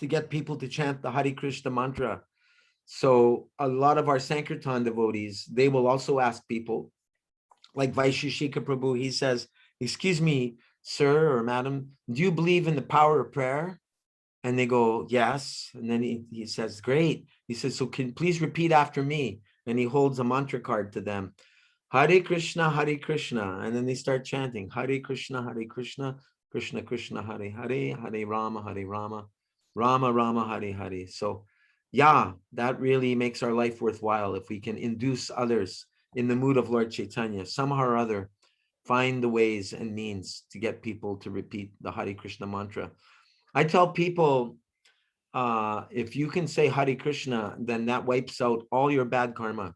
to get people to chant the Hare Krishna mantra. So a lot of our Sankirtan devotees, they will also ask people, like Vaisheshika Prabhu, he says, excuse me, sir or madam, do you believe in the power of prayer? And they go, yes. And then he says, great. He says, so can please repeat after me. And he holds a mantra card to them. Hare Krishna, Hare Krishna. And then they start chanting, Hare Krishna, Krishna Krishna, Hare Hare, Hare Rama, Rama Rama, Hare Hare. So yeah, that really makes our life worthwhile if we can induce others in the mood of Lord Chaitanya, somehow or other, find the ways and means to get people to repeat the Hare Krishna mantra. I tell people, if you can say Hare Krishna, then that wipes out all your bad karma.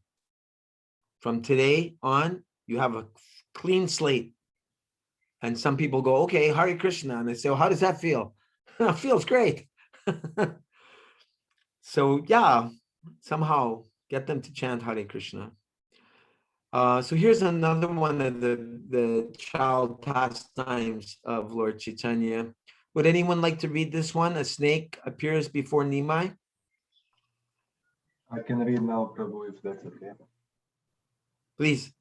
From today on, you have a clean slate. And some people go, okay, Hare Krishna. And they say, well, how does that feel? It feels great. So yeah, somehow get them to chant Hare Krishna. So here's another one of the child pastimes of Lord Chaitanya. Would anyone like to read this one? A snake appears before Nimai. I can read now, Prabhu, if that's okay. Please.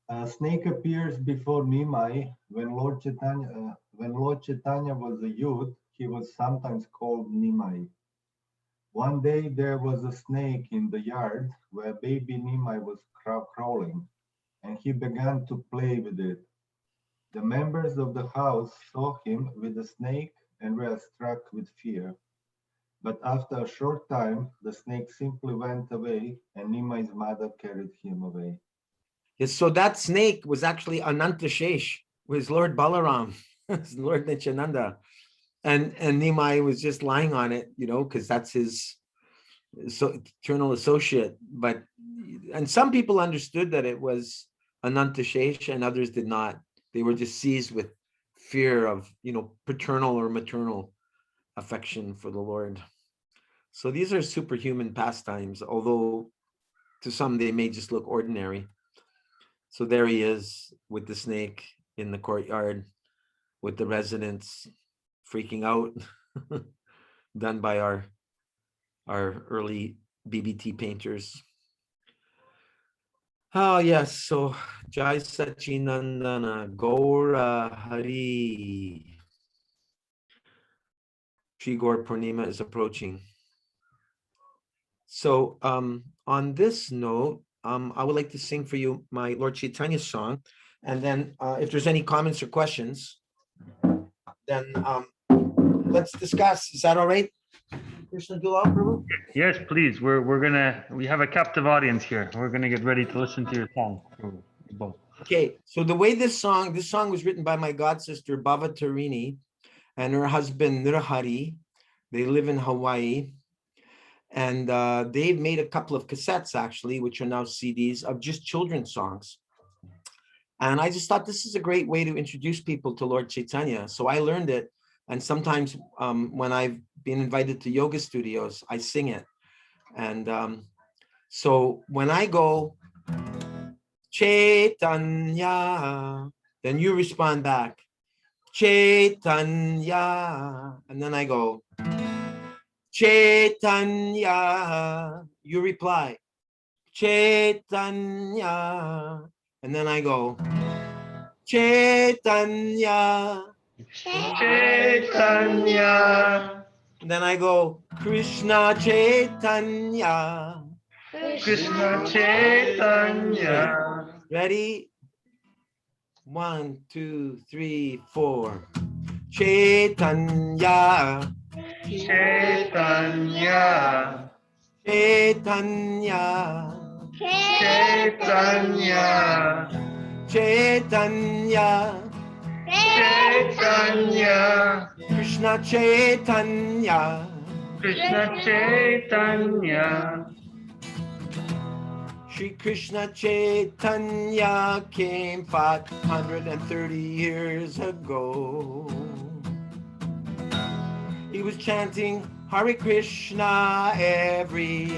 A snake appears before Nimai. When Lord Chaitanya was a youth, he was sometimes called Nimai. One day there was a snake in the yard where baby Nimai was crawling, and he began to play with it. The members of the house saw him with the snake and were struck with fear. But after a short time, the snake simply went away, and Nimai's mother carried him away. Yes, so that snake was actually Anantashesh, was Lord Balaram, Lord Nityananda. And Nimai was just lying on it, because that's his eternal associate. And some people understood that it was Anantashesh and others did not. They were just seized with fear of, paternal or maternal affection for the Lord. So these are superhuman pastimes, although to some they may just look ordinary. So there he is with the snake in the courtyard with the residents freaking out, done by our early BBT painters. Oh yes, so Jai Sachinandana, Gaura Hari. Sri Gaur Purnima is approaching. So on this note, I would like to sing for you my Lord Chaitanya song. And then if there's any comments or questions, then let's discuss. Is that all right? Krishna Dulal Prabhu? Yes, please. We have a captive audience here. We're gonna get ready to listen to your song. Both. Okay, so the way this song was written by my god sister Bhava Tarini and her husband Nirhari. They live in Hawaii. And they've made a couple of cassettes, actually, which are now CDs of just children's songs. And I just thought this is a great way to introduce people to Lord Chaitanya. So I learned it. And sometimes when I've been invited to yoga studios, I sing it. And so when I go, Chaitanya, then you respond back, Chaitanya. And then I go, Chaitanya, you reply, Chaitanya, and then I go, Chaitanya, Chaitanya, and then I go, Krishna Chaitanya, Krishna Chaitanya. Ready? 1, 2, 3, 4. Chaitanya, Chaitanya, Chaitanya, Chaitanya, Chaitanya, Chaitanya, Krishna Chaitanya, Krishna Chaitanya. Shri Krishna Chaitanya came 530 years ago. He was chanting Hare Krishna everywhere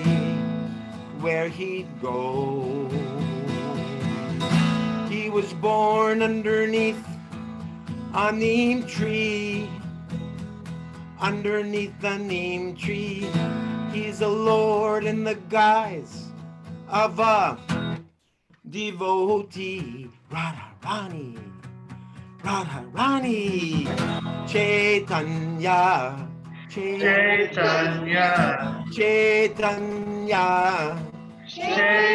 he'd go. He was born underneath a neem tree. Underneath the neem tree, he's a lord in the guise of a devotee. Radharani, Radharani, Chaitanya, Chaitanya, Chaitanya,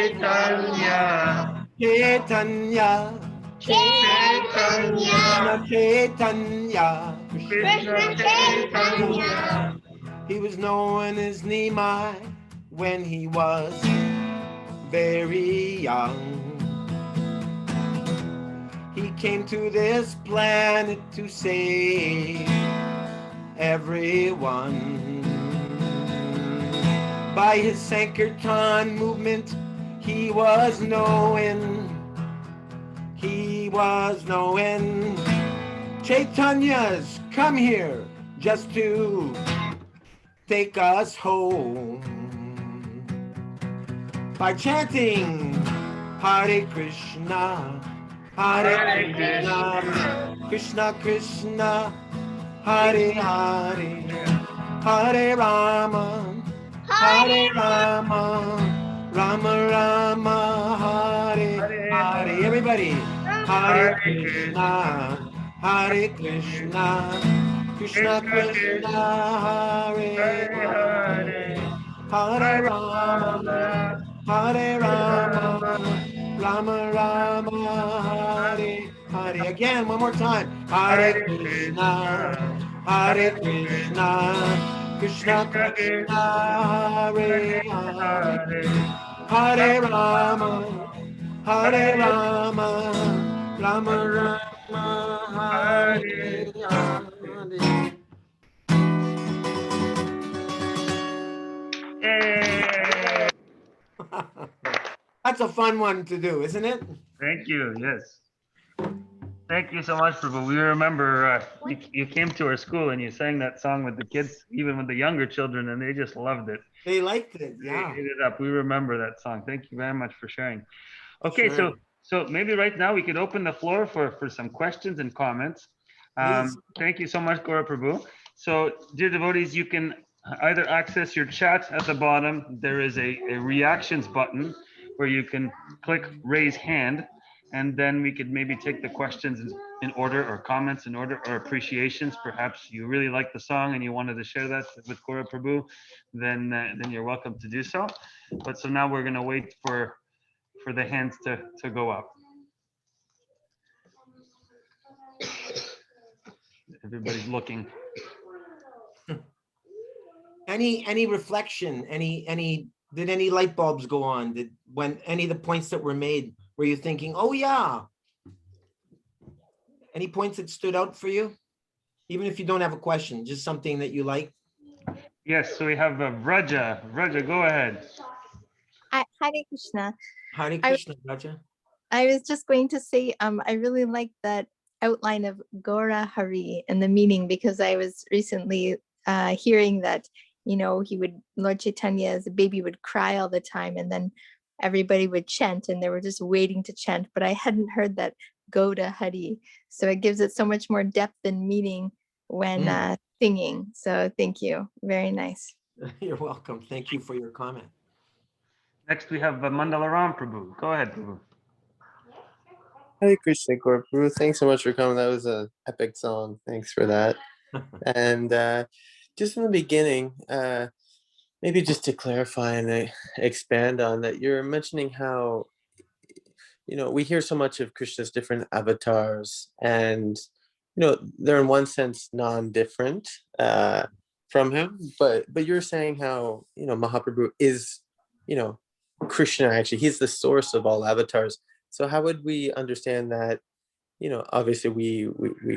Chaitanya, Chaitanya, Chaitanya, Chaitanya, Krishna Chaitanya. He was known as Nimai when he was very young. He came to this planet to save everyone. By his Sankirtan movement, he was known Chaitanya's come here just to take us home by chanting Hare Krishna, Hare Krishna, Krishna Krishna, Hare Hare, Hare Rama, Hare Rama, Rama Rama, Hare Hare. Everybody, Hare Krishna, Hare Krishna, Krishna Krishna, Hare Hare, Hare Rama, Hare Rama, Rama Rama, Hare Hare. Again, one more time. Hare Krishna, Hare Krishna, Krishna Krishna, Hare Hare, Hare Rama, Hare Rama, Rama Rama, Hare Hare. Yay! That's a fun one to do, isn't it? Thank you. Yes. Thank you so much, Prabhu. We remember you came to our school and you sang that song with the kids, even with the younger children, and they just loved it. They liked it, They yeah. ate it up. We remember that song. Thank you very much for sharing. Okay, Sure. so maybe right now we could open the floor for some questions and comments. Please. Thank you so much, Gaura Prabhu. So, dear devotees, you can either access your chat at the bottom. There is a reactions button where you can click raise hand, and then we could maybe take the questions in order, or comments in order, or appreciations. Perhaps you really like the song and you wanted to share that with Gaura Prabhu, then you're welcome to do so. But so now we're going to wait for the hands to go up. Everybody's looking. Any reflection, did any light bulbs go on? Did when any of the points that were made, were you thinking, oh yeah? Any points that stood out for you? Even if you don't have a question, just something that you like. Yes, so we have Vraja. Vraja, go ahead. Hare Krishna. Hare Krishna, Raja. I was just going to say, I really like that outline of Gaura Hari and the meaning, because I was recently hearing that, Lord Chaitanya as a baby would cry all the time, and then everybody would chant and they were just waiting to chant, but I hadn't heard that Gaura Hari. So it gives it so much more depth and meaning when singing. So thank you. Very nice. You're welcome. Thank you for your comment. Next, we have Mandalaram Prabhu. Go ahead, Prabhu. Hare Krishna, Gaura Prabhu. Thanks so much for coming. That was an epic song. Thanks for that. And just in the beginning, maybe just to clarify and expand on that, you're mentioning how, we hear so much of Krishna's different avatars, and, they're in one sense non-different from him, but you're saying how, Mahaprabhu is, Krishna, actually, he's the source of all avatars. So how would we understand that, obviously we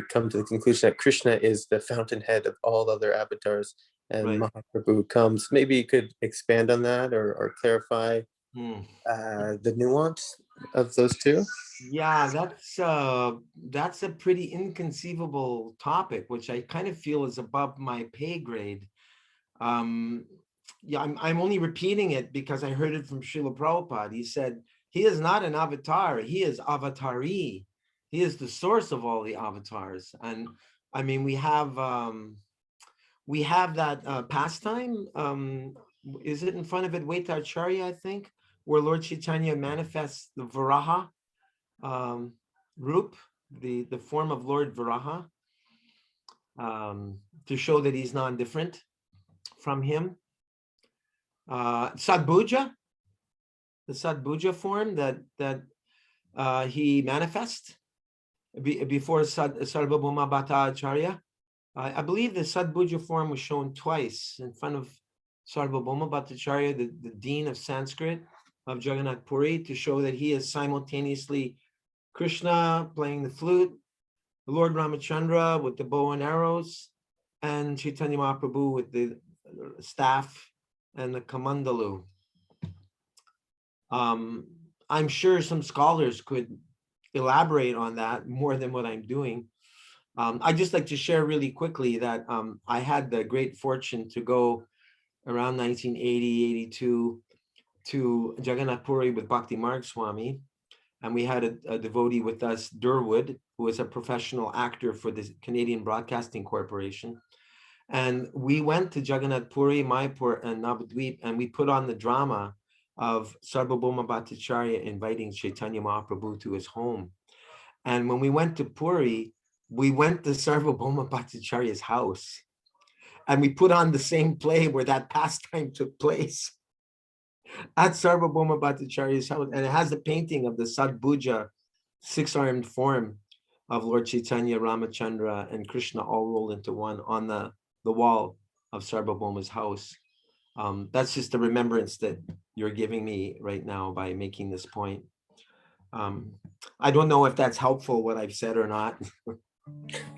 come to the conclusion that Krishna is the fountainhead of all other avatars, and Right. Mahaprabhu comes. Maybe you could expand on that or clarify the nuance of those two. Yeah, that's a pretty inconceivable topic, which I kind of feel is above my pay grade. Yeah, I'm only repeating it because I heard it from Srila Prabhupada. He said he is not an avatar, he is avatari. He is the source of all the avatars. And I mean, we have that pastime. Is it in front of Advaita Acharya, I think, where Lord Chaitanya manifests the Varaha Rup, the form of Lord Varaha, to show that he's non-different from him. Sadbhuja, the Sadbhuja form that he manifests before Sarvabhauma Bhatta Acharya. I believe the Sadbhuja form was shown twice in front of Sarvabhauma Bhattacharya, the dean of Sanskrit of Jagannath Puri, to show that he is simultaneously Krishna playing the flute, the Lord Ramachandra with the bow and arrows, and Chaitanya Mahaprabhu with the staff and the kamandalu. I'm sure some scholars could elaborate on that more than what I'm doing. I'd just like to share really quickly that I had the great fortune to go around 1980, 82 to Jagannath Puri with Bhakti Marg Swami. And we had a devotee with us, Durwood, who was a professional actor for the Canadian Broadcasting Corporation. And we went to Jagannath Puri, Mayapur, and Navadvip, and we put on the drama of Sarvabhauma Bhattacharya inviting Caitanya Mahaprabhu to his home. And when we went to Puri, we went to Sarvabhauma Bhattacharya's house. And we put on the same play where that pastime took place at Sarvabhauma Bhattacharya's house. And it has the painting of the Sadbhuja, six-armed form of Lord Chaitanya, Ramachandra, and Krishna all rolled into one on the wall of Sarvabhauma's house. That's just a remembrance that you're giving me right now by making this point. I don't know if that's helpful, what I've said or not.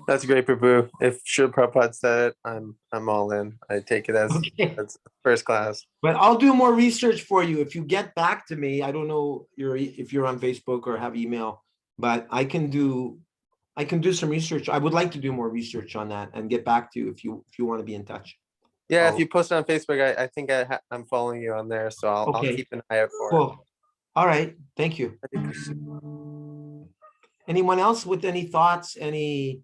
That's great, Prabhu. If Srila Prabhupada said it, I'm all in. I take it as Okay. that's first class. But I'll do more research for you. If you get back to me, I don't know if you're on Facebook or have email, but I can do some research. I would like to do more research on that and get back to you if you want to be in touch. Yeah, if you post it on Facebook, I think I'm following you on there, so I'll Okay. keep an eye out for it. Cool. All right. Thank you. Hare Krishna. Anyone else with any thoughts, any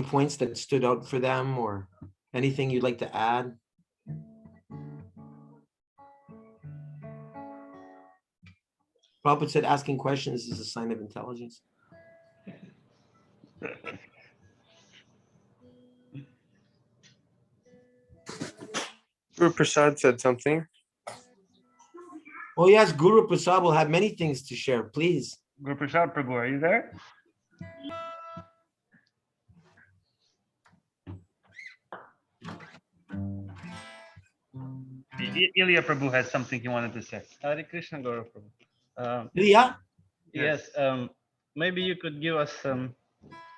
points that stood out for them or anything you'd like to add? Prabhupada said asking questions is a sign of intelligence. Guru Prasad said something. Oh yes, Guru Prasad will have many things to share, please. Guru Prasad Prabhu, are you there? Ilya Prabhu has something he wanted to say. Hare Krishna, Gaura Prabhu. Yeah. Yes, maybe you could give us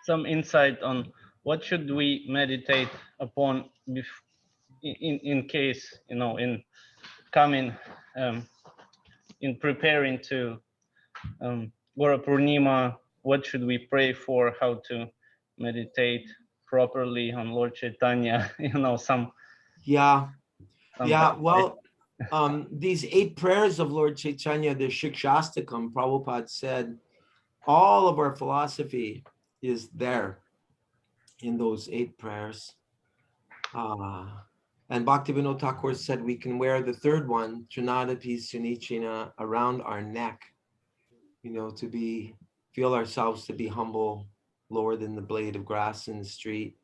some insight on what should we meditate upon in case, in coming, in preparing to Gaura Purnima, what should we pray for, how to meditate properly on Lord Chaitanya, some. Yeah. Well, these 8 prayers of Lord Chaitanya, the Shikshastakam, Prabhupada said, all of our philosophy is there in those 8 prayers. And Bhaktivinoda Thakur said we can wear the 3rd one, Trinadapi Sunichina, around our neck, to feel ourselves to be humble, lower than the blade of grass in the street.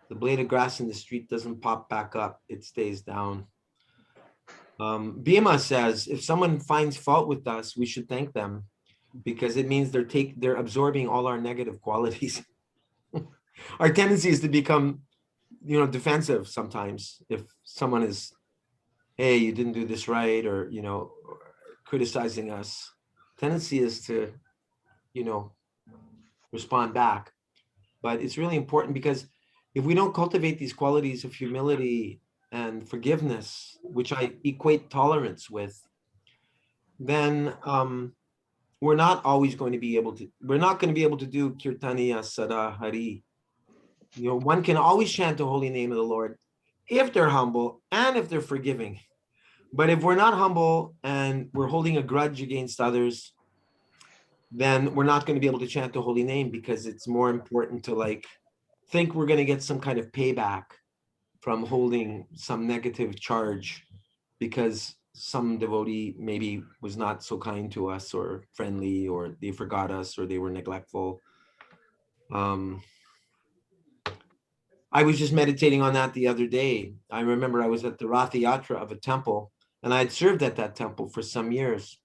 The blade of grass in the street doesn't pop back up, it stays down. Bhima says, if someone finds fault with us, we should thank them because it means they're absorbing all our negative qualities. Our tendency is to become, defensive sometimes. If someone is, hey, you didn't do this right, or, criticizing us, tendency is to, respond back. But it's really important because if we don't cultivate these qualities of humility and forgiveness, which I equate tolerance with, then we're not going to be able to do Kirtaniya Sada Hari. One can always chant the holy name of the Lord if they're humble and if they're forgiving. But if we're not humble and we're holding a grudge against others, then we're not going to be able to chant the holy name because it's more important to think we're going to get some kind of payback from holding some negative charge because some devotee maybe was not so kind to us or friendly, or they forgot us, or they were neglectful. I was just meditating on that the other day. I remember I was at the Ratha Yatra of a temple, and I had served at that temple for some years.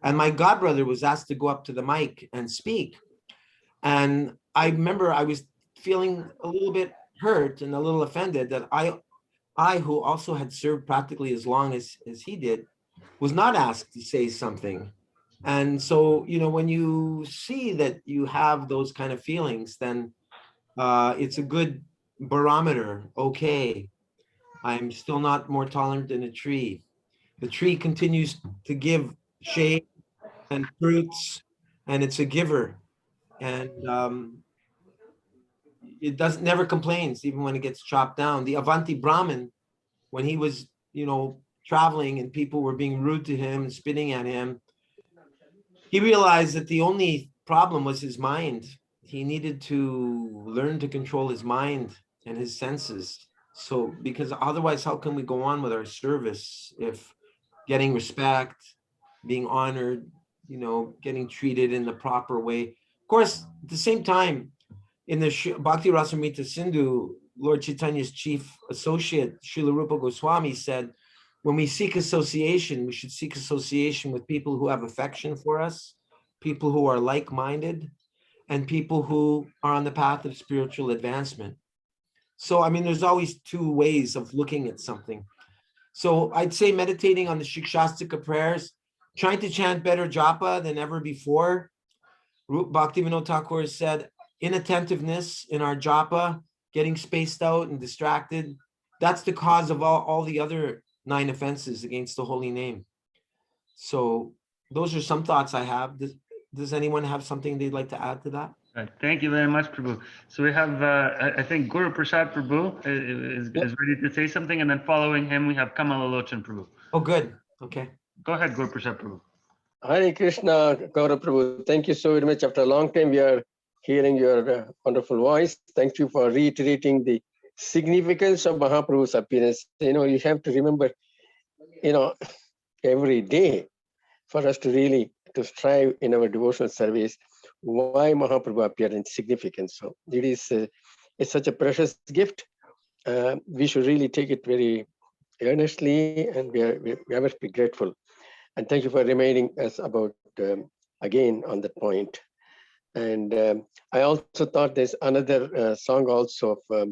And my godbrother was asked to go up to the mic and speak. And I remember I was feeling a little bit hurt and a little offended that I, who also had served practically as long as he did, was not asked to say something. And so, when you see that you have those kind of feelings, then it's a good barometer. Okay, I'm still not more tolerant than a tree. The tree continues to give shade and fruits, and it's a giver. and it doesn't never complains, even when it gets chopped down. The Avanti Brahmin, when he was, traveling and people were being rude to him and spitting at him, he realized that the only problem was his mind. He needed to learn to control his mind and his senses. So, because otherwise, how can we go on with our service if getting respect, being honored, getting treated in the proper way? Of course, at the same time, in the Bhakti Rasamrita Sindhu, Lord Chaitanya's chief associate, Srila Rupa Goswami, said, when we seek association, we should seek association with people who have affection for us, people who are like-minded, and people who are on the path of spiritual advancement. So, I mean, there's always two ways of looking at something. So I'd say meditating on the Shikshastika prayers, trying to chant better japa than ever before. Bhaktivinoda Thakur said, inattentiveness in our japa, getting spaced out and distracted, that's the cause of all the other 9 offenses against the holy name. So those are some thoughts I have. Does anyone have something they'd like to add to that? Right. Thank you very much, Prabhu. So we have, I think, Gaura Prabhu is ready to say something, and then following him, we have Kamala Lochan Prabhu. Oh, good. Okay. Go ahead, Gaura Prabhu. Hare Krishna, Gaura Prabhu. Thank you so very much. After a long time, we are hearing your wonderful voice. Thank you for reiterating the significance of Mahaprabhu's appearance. You have to remember, every day for us to really to strive in our devotional service why Mahaprabhu appeared in significance. So it is it's such a precious gift. We should really take it very earnestly, and we are very grateful. And thank you for reminding us about again on that point. And I also thought there's another song also of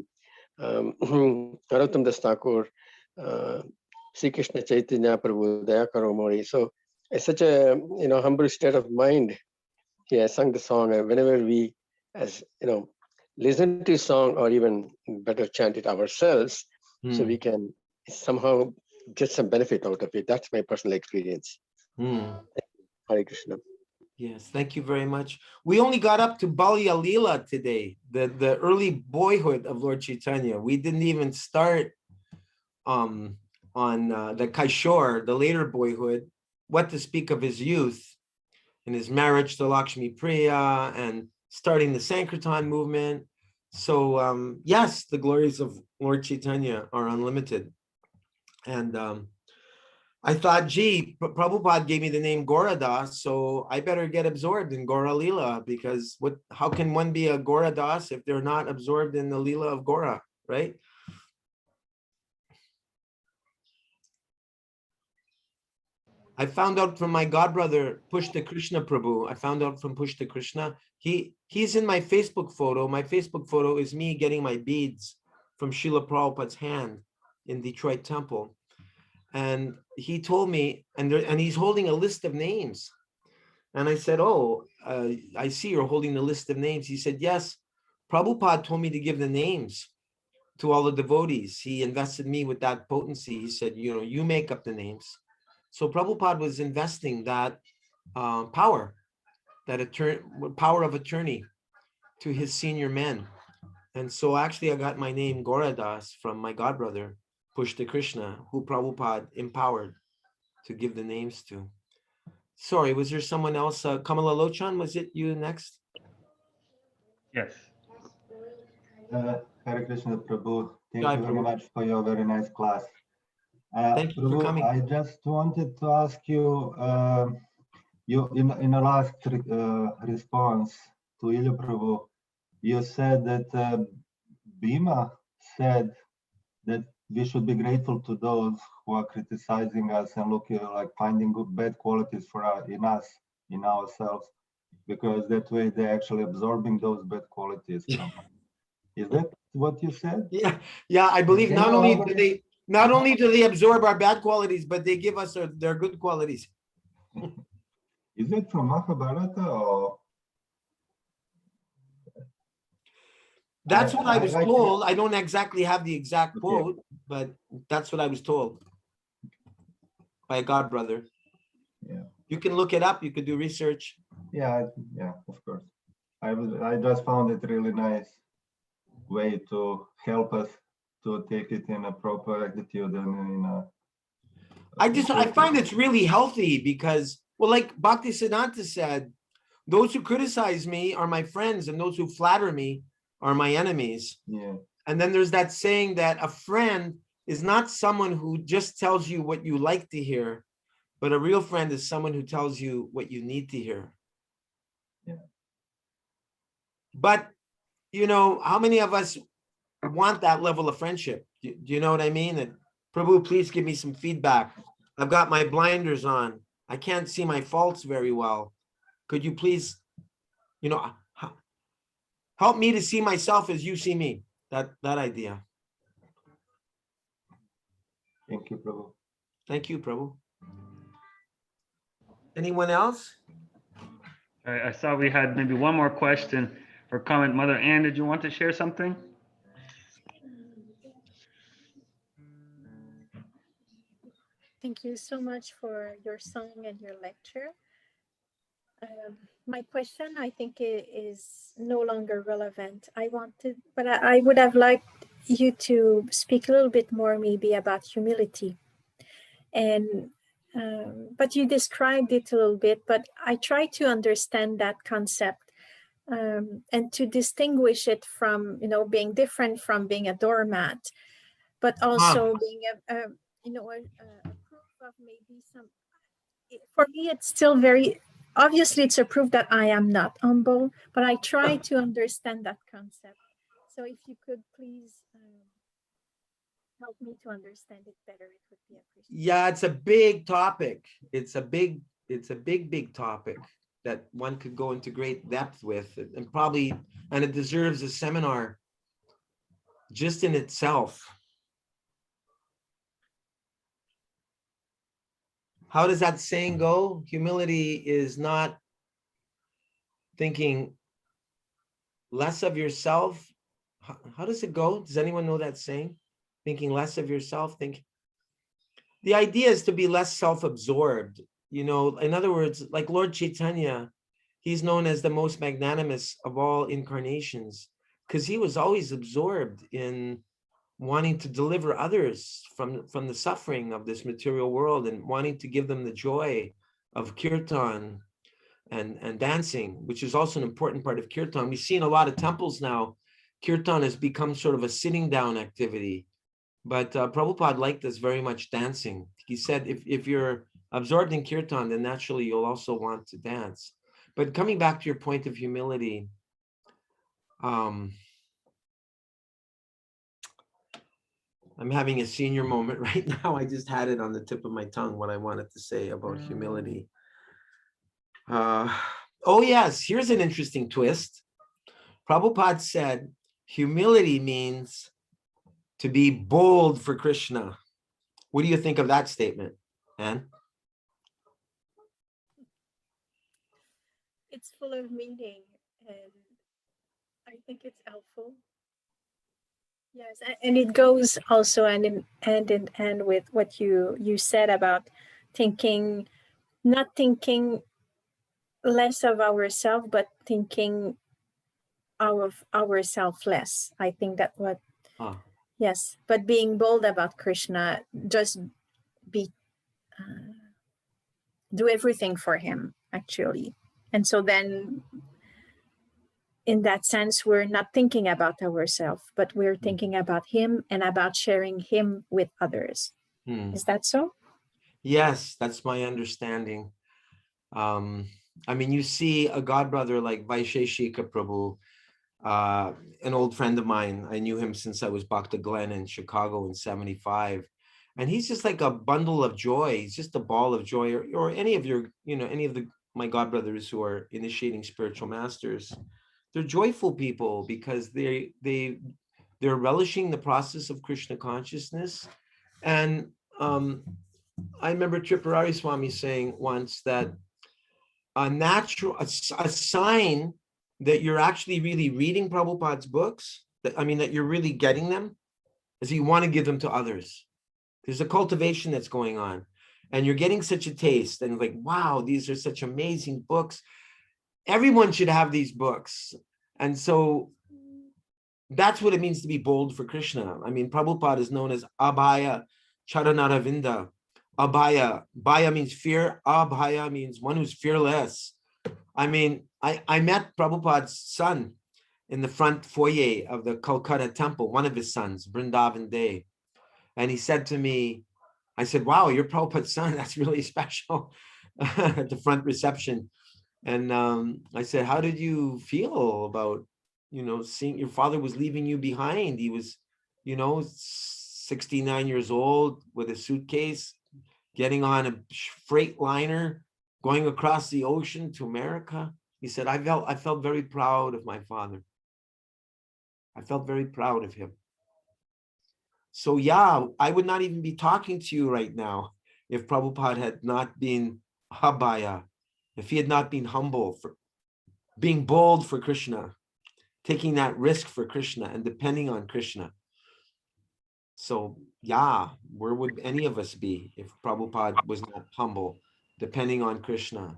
Narottam Das Thakur, Sri Krishna Chaitanya Prabhu Daya Karo Mori. So it's such a humble state of mind. He has sung the song, and whenever we, as listen to his song or even better chant it ourselves, so we can somehow get some benefit out of it. That's my personal experience. Hare Krishna. Yes, thank you very much. We only got up to Balya Leela today, the early boyhood of Lord Chaitanya. We didn't even start on the Kaishore, the later boyhood, what to speak of his youth and his marriage to Lakshmi Priya and starting the Sankirtan movement. So yes, the glories of Lord Chaitanya are unlimited. And I thought, gee, Prabhupada gave me the name Gauradas, so I better get absorbed in Gaura Leela, because how can one be a Gauradas if they're not absorbed in the Leela of Gaura, right? I found out from my godbrother, Pushta Krishna Prabhu. I found out from Pushta Krishna. He's in my Facebook photo. My Facebook photo is me getting my beads from Srila Prabhupada's hand in Detroit Temple. And he told me, and he's holding a list of names. And I said, oh, I see you're holding the list of names. He said, yes, Prabhupada told me to give the names to all the devotees. He invested me with that potency. He said, you make up the names. So Prabhupada was investing that power of attorney to his senior men. And so actually I got my name Gauradas from my godbrother, Pushta Krishna, who Prabhupada empowered to give the names to. Sorry, was there someone else? Kamala Lochan, was it you next? Yes. Hare Krishna Prabhu, thank Jai you very Prabhu. much for your very nice class. Thank you for Prabhu, coming. I just wanted to ask you, you in the last response to Ilya Prabhu, you said that Bhima said that we should be grateful to those who are criticizing us and looking like finding bad qualities in ourselves, because that way they're actually absorbing those bad qualities from us. Is that what you said? Yeah. I believe not only do they absorb our bad qualities, but they give us their good qualities. Is it from Mahabharata or? That's what I was told. I don't exactly have the exact quote, but that's what I was told by a godbrother. Yeah. You can look it up. You could do research. Yeah, of course. I just found it really nice way to help us to take it in a proper attitude and in a. I find it's really healthy because, well, like Bhaktisiddhanta said, those who criticize me are my friends, and those who flatter me are my enemies. Yeah. And then there's that saying that a friend is not someone who just tells you what you like to hear, but a real friend is someone who tells you what you need to hear. Yeah. But, you know, how many of us want that level of friendship? Do you know what I mean? And Prabhu, please give me some feedback. I've got my blinders on. I can't see my faults very well. Could you please, you know, help me to see myself as you see me? That idea. Thank you, Prabhu. Thank you, Prabhu. Anyone else? I saw we had maybe one more question or comment. Mother Ann, did you want to share something? Thank you so much for your song and your lecture. My question, I think, is no longer relevant. I would have liked you to speak a little bit more maybe about humility. And but you described it a little bit, but I try to understand that concept and to distinguish it from, you know, being different from being a doormat, but also being a proof of maybe some. For me, it's still very obviously it's a proof that I am not humble, but I try to understand that concept. So if you could please help me to understand it better, it would be appreciated. Yeah, it's a big topic. It's a big topic that one could go into great depth with, and it deserves a seminar just in itself. How does that saying go? Humility is not thinking less of yourself. How does it go? Does anyone know that saying? Thinking less of yourself. The idea is to be less self-absorbed. You know, in other words, like Lord Caitanya, he's known as the most magnanimous of all incarnations because he was always absorbed in wanting to deliver others from the suffering of this material world and wanting to give them the joy of kirtan and dancing, which is also an important part of kirtan. We see in a lot of temples now, kirtan has become sort of a sitting down activity. But Prabhupada liked us very much dancing. He said, if you're absorbed in kirtan, then naturally you'll also want to dance. But coming back to your point of humility, I'm having a senior moment right now. I just had it on the tip of my tongue, what I wanted to say about humility. Oh yes, here's an interesting twist. Prabhupada said, humility means to be bold for Krishna. What do you think of that statement, Anne? It's full of meaning, and I think it's helpful. Yes, and it goes also hand in hand with what you said about not thinking less of ourselves, but thinking of ourselves less. I think that what. Yes, but being bold about Krishna, just do everything for him, actually. And so then in that sense, we're not thinking about ourselves, but we're thinking about him and about sharing him with others. Is that so? Yes, that's my understanding. I mean, you see a godbrother like Vaisheshika Prabhu, an old friend of mine. I knew him since I was Bhakta Glen in Chicago in 75. And he's just like a bundle of joy. He's just a ball of joy, or any of your, any of my godbrothers who are initiating spiritual masters. They're joyful people because they're relishing the process of Krishna consciousness. And I remember Tripurari Swami saying once that a sign that you're actually really reading Prabhupada's books, that you're really getting them, is you want to give them to others. There's a cultivation that's going on, and you're getting such a taste, and like, wow, these are such amazing books. everyone should have these books. And so that's what it means to be bold for Krishna. I mean, Prabhupada is known as Abhaya Charanaravinda. Abhaya. Bhaya means fear. Abhaya means one who's fearless. I mean, I met Prabhupada's son in the front foyer of the Calcutta temple, one of his sons, Vrindavan Day. And he said to me, I said, wow, you're Prabhupada's son. That's really special at the front reception. And I said, how did you feel about, seeing your father was leaving you behind? He was, 69 years old with a suitcase, getting on a freight liner, going across the ocean to America. He said, I felt very proud of my father. I felt very proud of him. So yeah, I would not even be talking to you right now if Prabhupada had not been Habaya, if he had not been humble, for being bold for Krishna, taking that risk for Krishna and depending on Krishna. So yeah, where would any of us be if Prabhupada was not humble, depending on Krishna?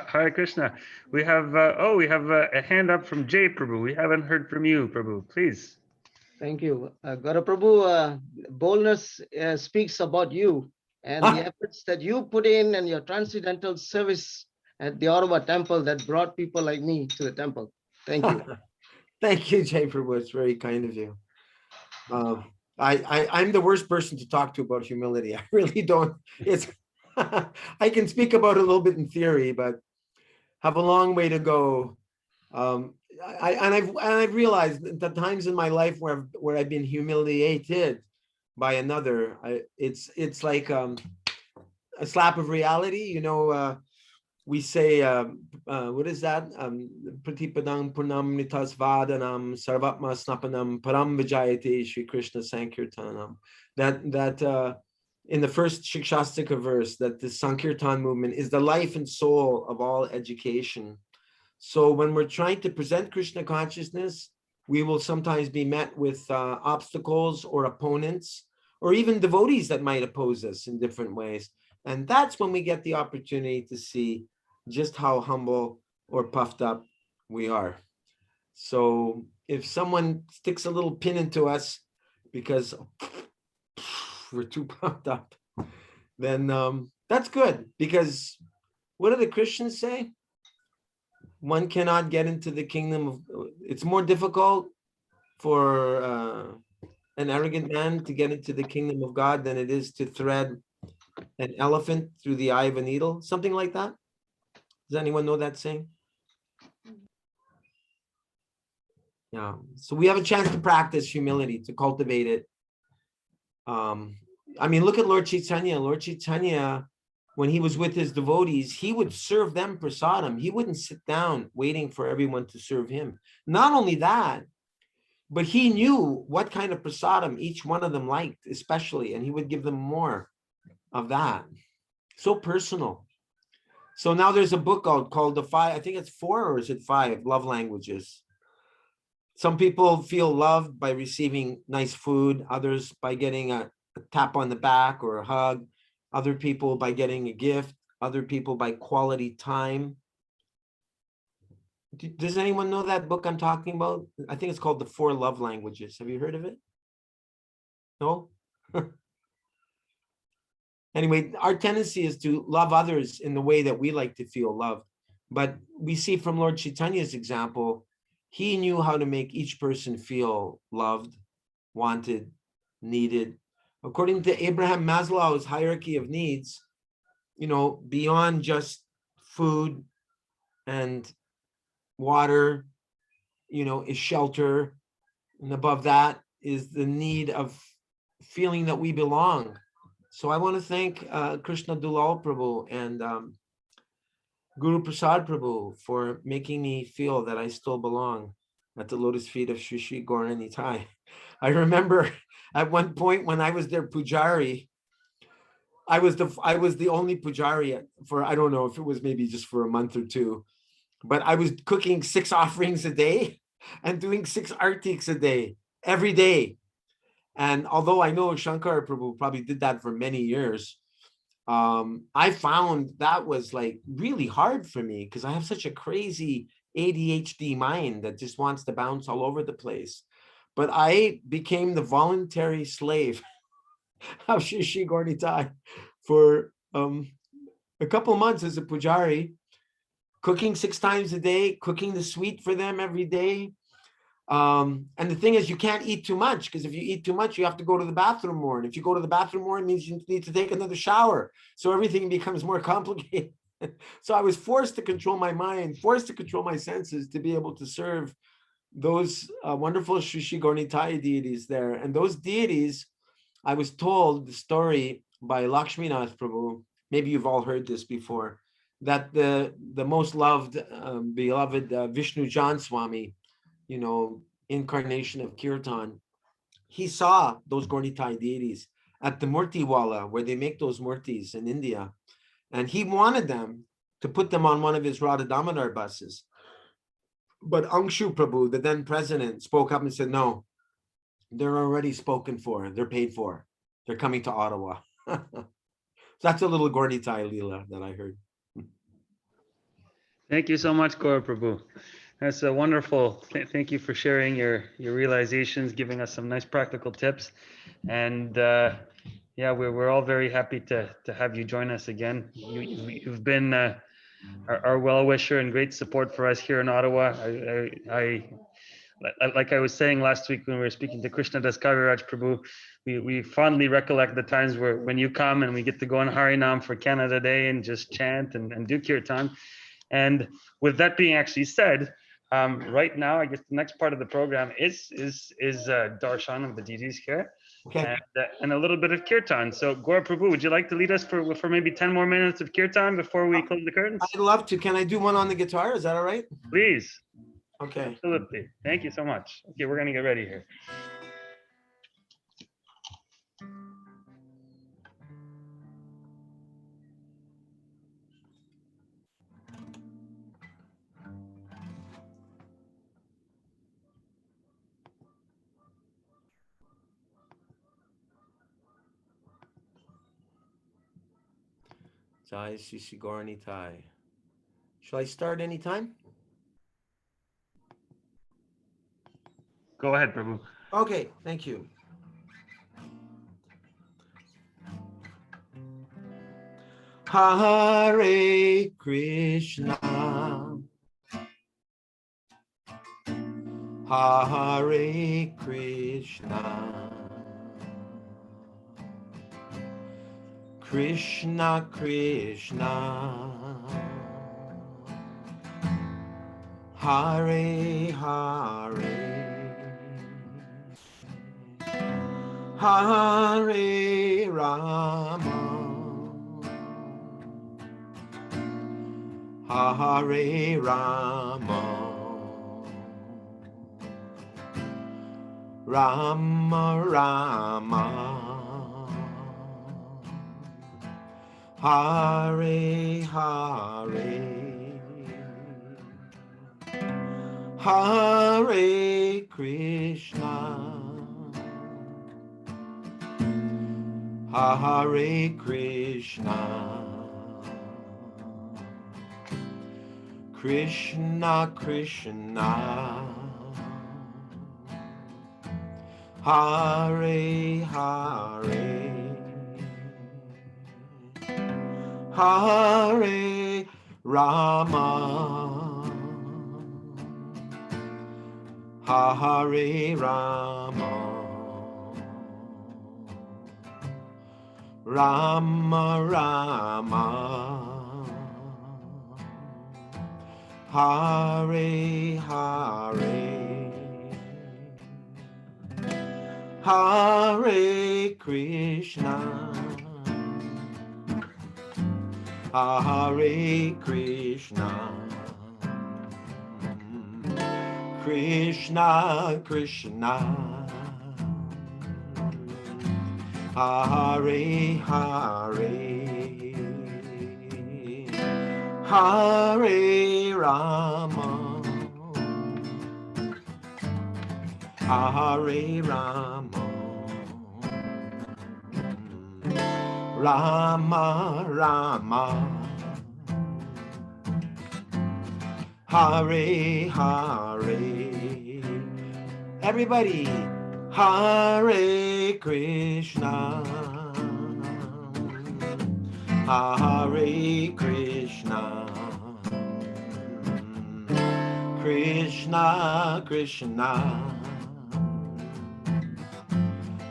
Hare Krishna. We have a hand up from Jay Prabhu. We haven't heard from you, Prabhu. Please. Thank you. Gaura Prabhu, boldness speaks about you and the efforts that you put in and your transcendental service at the Ottawa temple that brought people like me to the temple. Thank you. Thank you, Jay Prabhu. It's very kind of you. I'm the worst person to talk to about humility. I really don't. It's I can speak about it a little bit in theory, but have a long way to go. I've realized that the times in my life where I've been humiliated by another, it's like a slap of reality. We say, what is that? Pratipadang Purnam Nitas Vadanam Sarvatma Snapanam Param Vijayate Shri Krishna Sankirtanam. That in the first Shikshastika verse, that the Sankirtan movement is the life and soul of all education. So when we're trying to present Krishna consciousness, we will sometimes be met with obstacles or opponents, or even devotees that might oppose us in different ways. And that's when we get the opportunity to see just how humble or puffed up we are. So if someone sticks a little pin into us because we're too puffed up, then that's good, because what do the Christians say? One cannot get into the kingdom of, it's more difficult for an arrogant man to get into the kingdom of God than it is to thread an elephant through the eye of a needle, something like that. Does anyone know that saying? Yeah. So we have a chance to practice humility, to cultivate it. I mean, look at Lord Caitanya. Lord Caitanya, when he was with his devotees, he would serve them prasadam. He wouldn't sit down waiting for everyone to serve him. Not only that, but he knew what kind of prasadam each one of them liked, especially, and he would give them more of that. So personal. So now there's a book out called the 5, I think it's 4 or is it 5 love languages. Some people feel loved by receiving nice food, others by getting a tap on the back or a hug, other people by getting a gift, other people by quality time. Does anyone know that book I'm talking about? I think it's called The 4 Love Languages. Have you heard of it? No? Anyway, our tendency is to love others in the way that we like to feel loved. But we see from Lord Chaitanya's example, he knew how to make each person feel loved, wanted, needed. According to Abraham Maslow's hierarchy of needs, beyond just food and water, is shelter. And above that is the need of feeling that we belong. So I want to thank Krishna Dulal Prabhu and Guru Prasad Prabhu for making me feel that I still belong at the lotus feet of Shri Shri Gaura Nitai. I remember at one point when I was their pujari, I was the only pujari for, I don't know if it was maybe just for a month or two, but I was cooking 6 offerings a day and doing 6 artiks a day, every day. And although I know Shankar Prabhu probably did that for many years, I found that was like really hard for me because I have such a crazy ADHD mind that just wants to bounce all over the place. But I became the voluntary slave of Shishi Gornitai for a couple months as a pujari, cooking 6 times a day, cooking the sweet for them every day. And the thing is, you can't eat too much because if you eat too much, you have to go to the bathroom more. And if you go to the bathroom more, it means you need to take another shower. So everything becomes more complicated. So I was forced to control my mind, forced to control my senses to be able to serve those wonderful Shishi Gornitai deities there. And those deities, I was told the story by Lakshminath Prabhu, maybe you've all heard this before, that the most loved, beloved Vishnu Jan Swami, incarnation of Kirtan, he saw those Gornitai deities at the Murti Wala, where they make those murtis in India. And he wanted them to put them on one of his Radha Damodar buses. But Angshu Prabhu, the then president, spoke up and said, no, they're already spoken for. They're paid for. They're coming to Ottawa. So that's a little Gornitai Leela that I heard. Thank you so much, Gaura Prabhu. That's a wonderful. Thank you for sharing your realizations, giving us some nice practical tips. And yeah, we're all very happy to have you join us again. You've been our well-wisher and great support for us here in Ottawa. I like I was saying last week when we were speaking to Krishna Das Kaviraj Prabhu, we fondly recollect the times when you come and we get to go on Harinam for Canada Day and just chant and do kirtan. And with that being actually said, right now, I guess the next part of the program is darshan of the deities here, okay, and a little bit of kirtan. So, Gaura Prabhu, would you like to lead us for maybe 10 more minutes of kirtan before we close the curtains? I'd love to. Can I do one on the guitar? Is that all right? Please. Okay. Absolutely. Thank you so much. Okay, we're going to get ready here. Jai Shishi Gornitai. Shall I start anytime? Go ahead, Prabhu. Okay, thank you. Hare Krishna, Hare Krishna, Krishna Krishna, Hare Hare, Hare Rama, Hare Rama, Rama Rama, Hare Hare, Hare Krishna, Hare Krishna, Krishna Krishna, Hare Hare, Hare Rama, Hare Rama, Rama Rama, Hare Hare, Hare Krishna, Hare Krishna, Krishna Krishna, Hare Hare, Hare Rama, Hare Rama, Rama Rama, Hare Hare. Everybody, Hare Krishna, Hare Krishna, Krishna Krishna,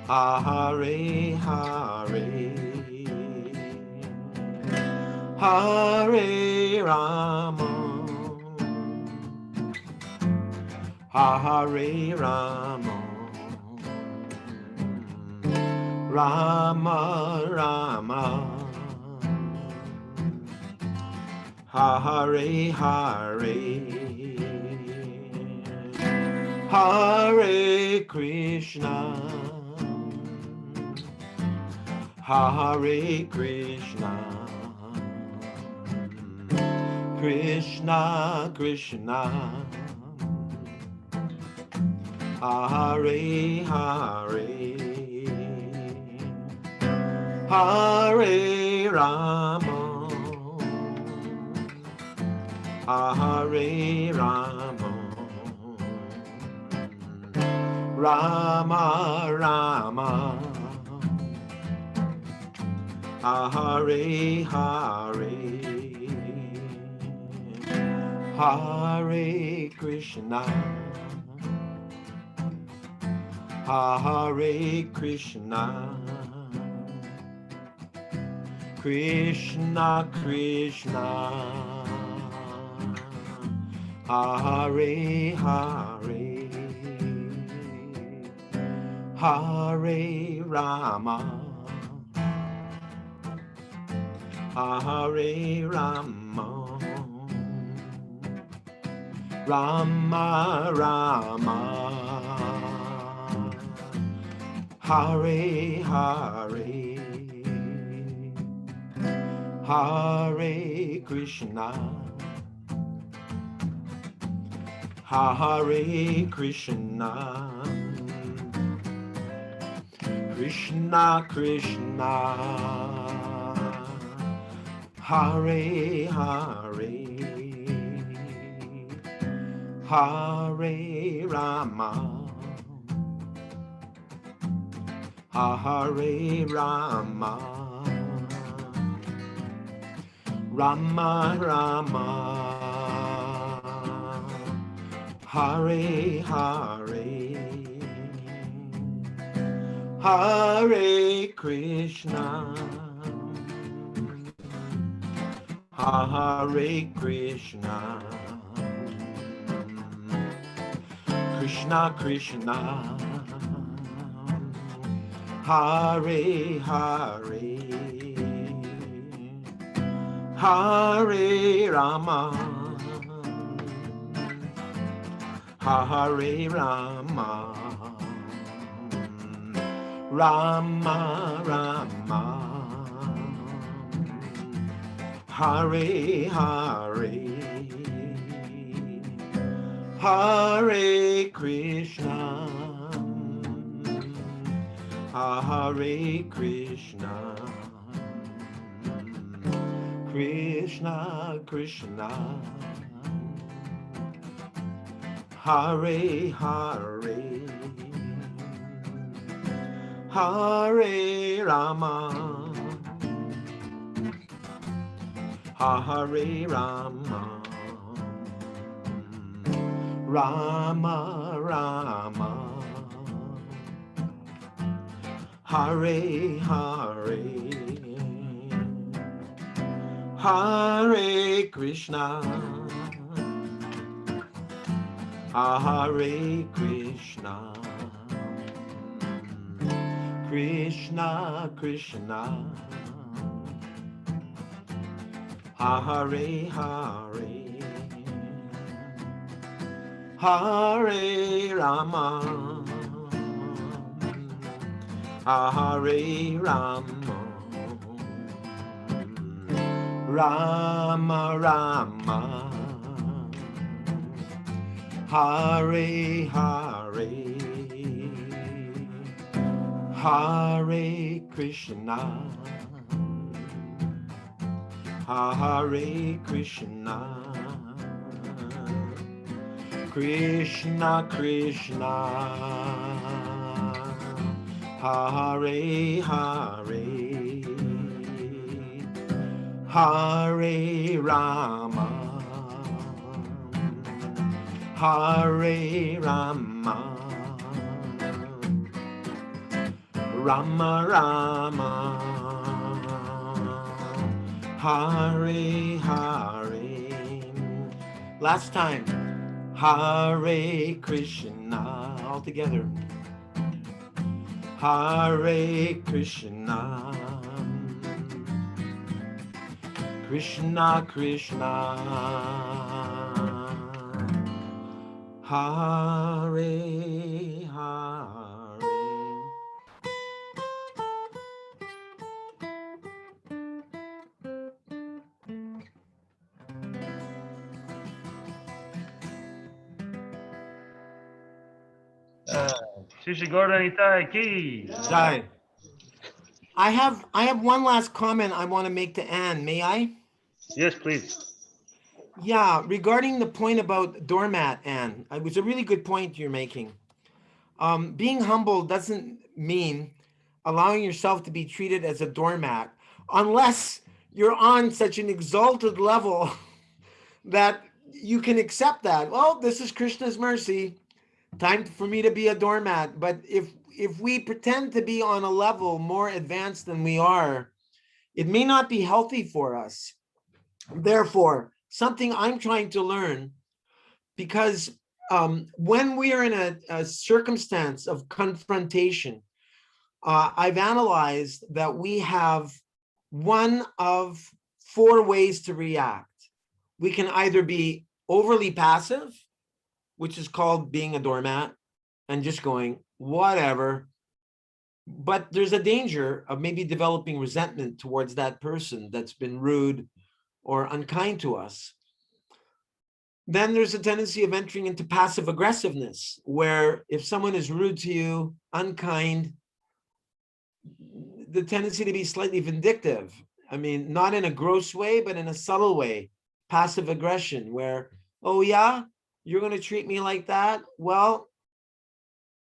Hare Hare, Hare Rama, Hare Rama, Rama Rama, Hare Hare, Hare Krishna, Hare Krishna, Krishna Krishna, Hare Hare, Hare Rama, Hare Rama, Rama Rama, Hare Hare, Hare Krishna, Hare Krishna, Krishna Krishna, Hare Hare, Hare Rama, Hare Rama, Rama Rama, Hare Hare, Hare Krishna, Hare Krishna, Krishna Krishna, Hare Hare, Hare Rama, Hare Rama, Rama Rama, Hare Hare, Hare Krishna, Hare Krishna, Krishna Krishna, Hare Hare, Hare Rama, Hare Rama, Rama Rama, Hare Hare, Hare Krishna, Hare Krishna, Krishna Krishna, Hare Hare, Hare Rama, Hare Rama, Rama Rama, Hare Hare, Hare Krishna, Hare Krishna, Krishna Krishna, Hare Hare, Hare Rama, Hare Rama, Rama Rama, Hare Hare, Hare Krishna, Hare Krishna, Krishna Krishna, Hare Hare, Hare Rama, Hare Rama, Rama Rama, Hare Hare. Last time. Hare Krishna. All together. Hare Krishna, Krishna Krishna, Hare Hare. Shishi Gaura Nitai ki. Jai. I have one last comment I want to make to Anne. May I? Yes, please. Yeah, regarding the point about doormat, Anne, it was a really good point you're making. Being humble doesn't mean allowing yourself to be treated as a doormat, unless you're on such an exalted level that you can accept that. Well, this is Krishna's mercy. Time for me to be a doormat. But if we pretend to be on a level more advanced than we are, it may not be healthy for us. Therefore, something I'm trying to learn, because when we are in a circumstance of confrontation, I've analyzed that we have one of 4 ways to react. We can either be overly passive, which is called being a doormat, and just going, whatever. But there's a danger of maybe developing resentment towards that person that's been rude or unkind to us. Then there's a tendency of entering into passive aggressiveness, where if someone is rude to you, unkind, the tendency to be slightly vindictive. I mean, not in a gross way, but in a subtle way. Passive aggression, where, oh yeah, you're going to treat me like that? Well,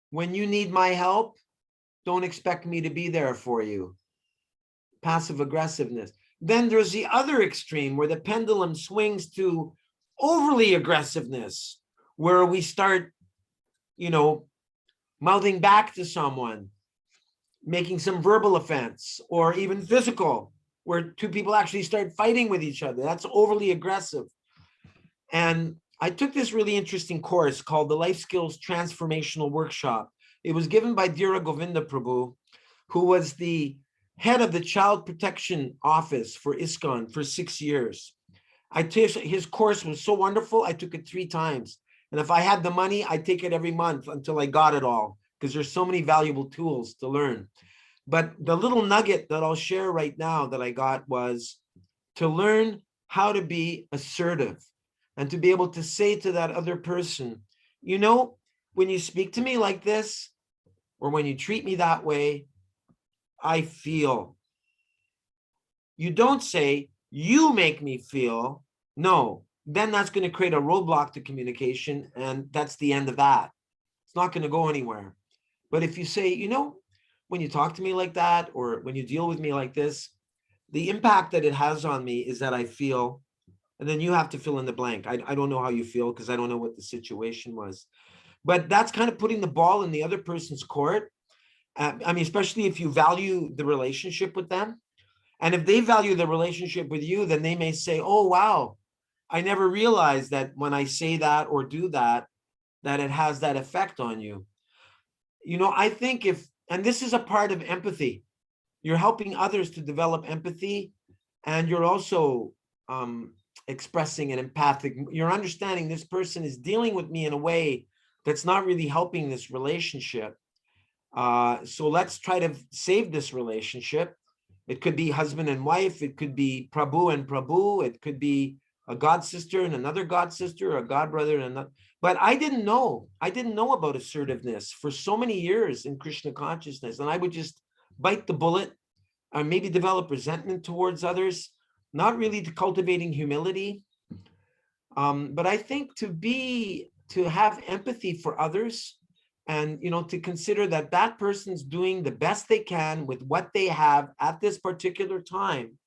when you need my help, don't expect me to be there for you. Passive aggressiveness. Then there's the other extreme, where the pendulum swings to overly aggressiveness, where we start, mouthing back to someone, making some verbal offense, or even physical, where 2 people actually start fighting with each other. That's overly aggressive. And I took this really interesting course called the Life Skills Transformational Workshop. It was given by Gaura Prabhu, who was the head of the Child Protection Office for ISKCON for 6 years. His course was so wonderful, I took it 3 times. And if I had the money, I'd take it every month until I got it all, because there's so many valuable tools to learn. But the little nugget that I'll share right now that I got was to learn how to be assertive and to be able to say to that other person, when you speak to me like this, or when you treat me that way, I feel. You don't say, you make me feel. No, then that's going to create a roadblock to communication, and that's the end of that. It's not going to go anywhere. But if you say, when you talk to me like that, or when you deal with me like this, the impact that it has on me is that I feel, and then you have to fill in the blank. I don't know how you feel, because I don't know what the situation was. But that's kind of putting the ball in the other person's court. Especially if you value the relationship with them. And if they value the relationship with you, then they may say, oh, wow, I never realized that when I say that or do that, that it has that effect on you. I think and this is a part of empathy, you're helping others to develop empathy, and you're also expressing an empathic, you're understanding this person is dealing with me in a way that's not really helping this relationship. So let's try to save this relationship. It could be husband and wife. It could be Prabhu and Prabhu. It could be a god sister and another god sister, or a god brother and another. But I didn't know about assertiveness for so many years in Krishna consciousness. And I would just bite the bullet, or maybe develop resentment towards others, not really to cultivating humility, but I think to have empathy for others, and to consider that that person's doing the best they can with what they have at this particular time.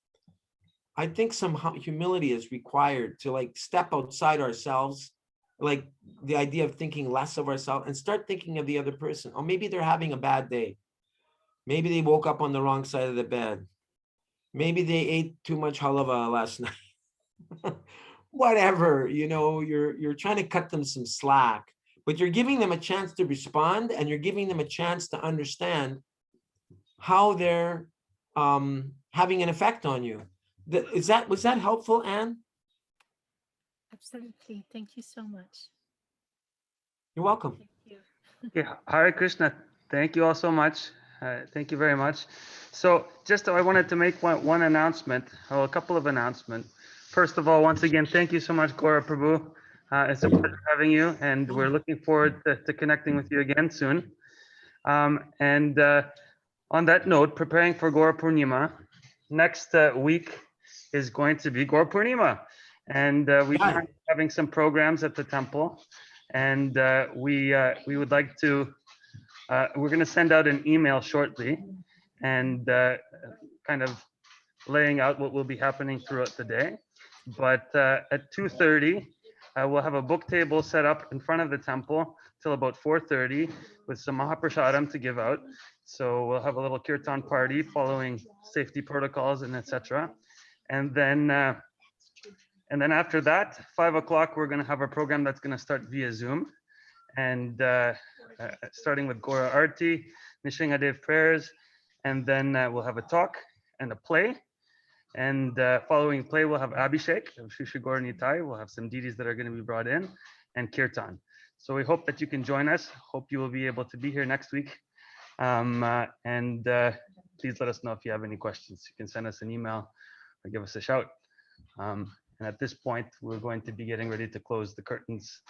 I think some humility is required to like step outside ourselves, like the idea of thinking less of ourselves and start thinking of the other person. Or maybe they're having a bad day. Maybe they woke up on the wrong side of the bed. Maybe they ate too much halava last night. Whatever, you're trying to cut them some slack, but you're giving them a chance to respond, and you're giving them a chance to understand how they're having an effect on you. Was that helpful, Anne? Absolutely. Thank you so much. You're welcome. Thank you. Okay, Hare Krishna. Thank you all so much. Thank you very much. So I wanted to make one announcement, or a couple of announcements. First of all, once again, thank you so much, Gaura Prabhu. It's a pleasure having you, and we're looking forward to connecting with you again soon. And on that note, preparing for Gaura Purnima, next week is going to be Gaura Purnima. And we plan on having some programs at the temple. And we would like to, we're going to send out an email shortly and kind of laying out what will be happening throughout the day. But at 2:30, we'll have a book table set up in front of the temple till about 4:30 with some Mahaprasadam to give out. So we'll have a little kirtan party following safety protocols and etc. And then after that, 5 o'clock, we're going to have a program that's going to start via Zoom. And starting with Gaura Arti, Nishingadev prayers, and then we'll have a talk and a play. And following play, we'll have Abhishek of Shri Gaura Nitai. We'll have some deities that are going to be brought in, and Kirtan. So we hope that you can join us. Hope you will be able to be here next week. And please let us know if you have any questions. You can send us an email or give us a shout. And at this point, we're going to be getting ready to close the curtains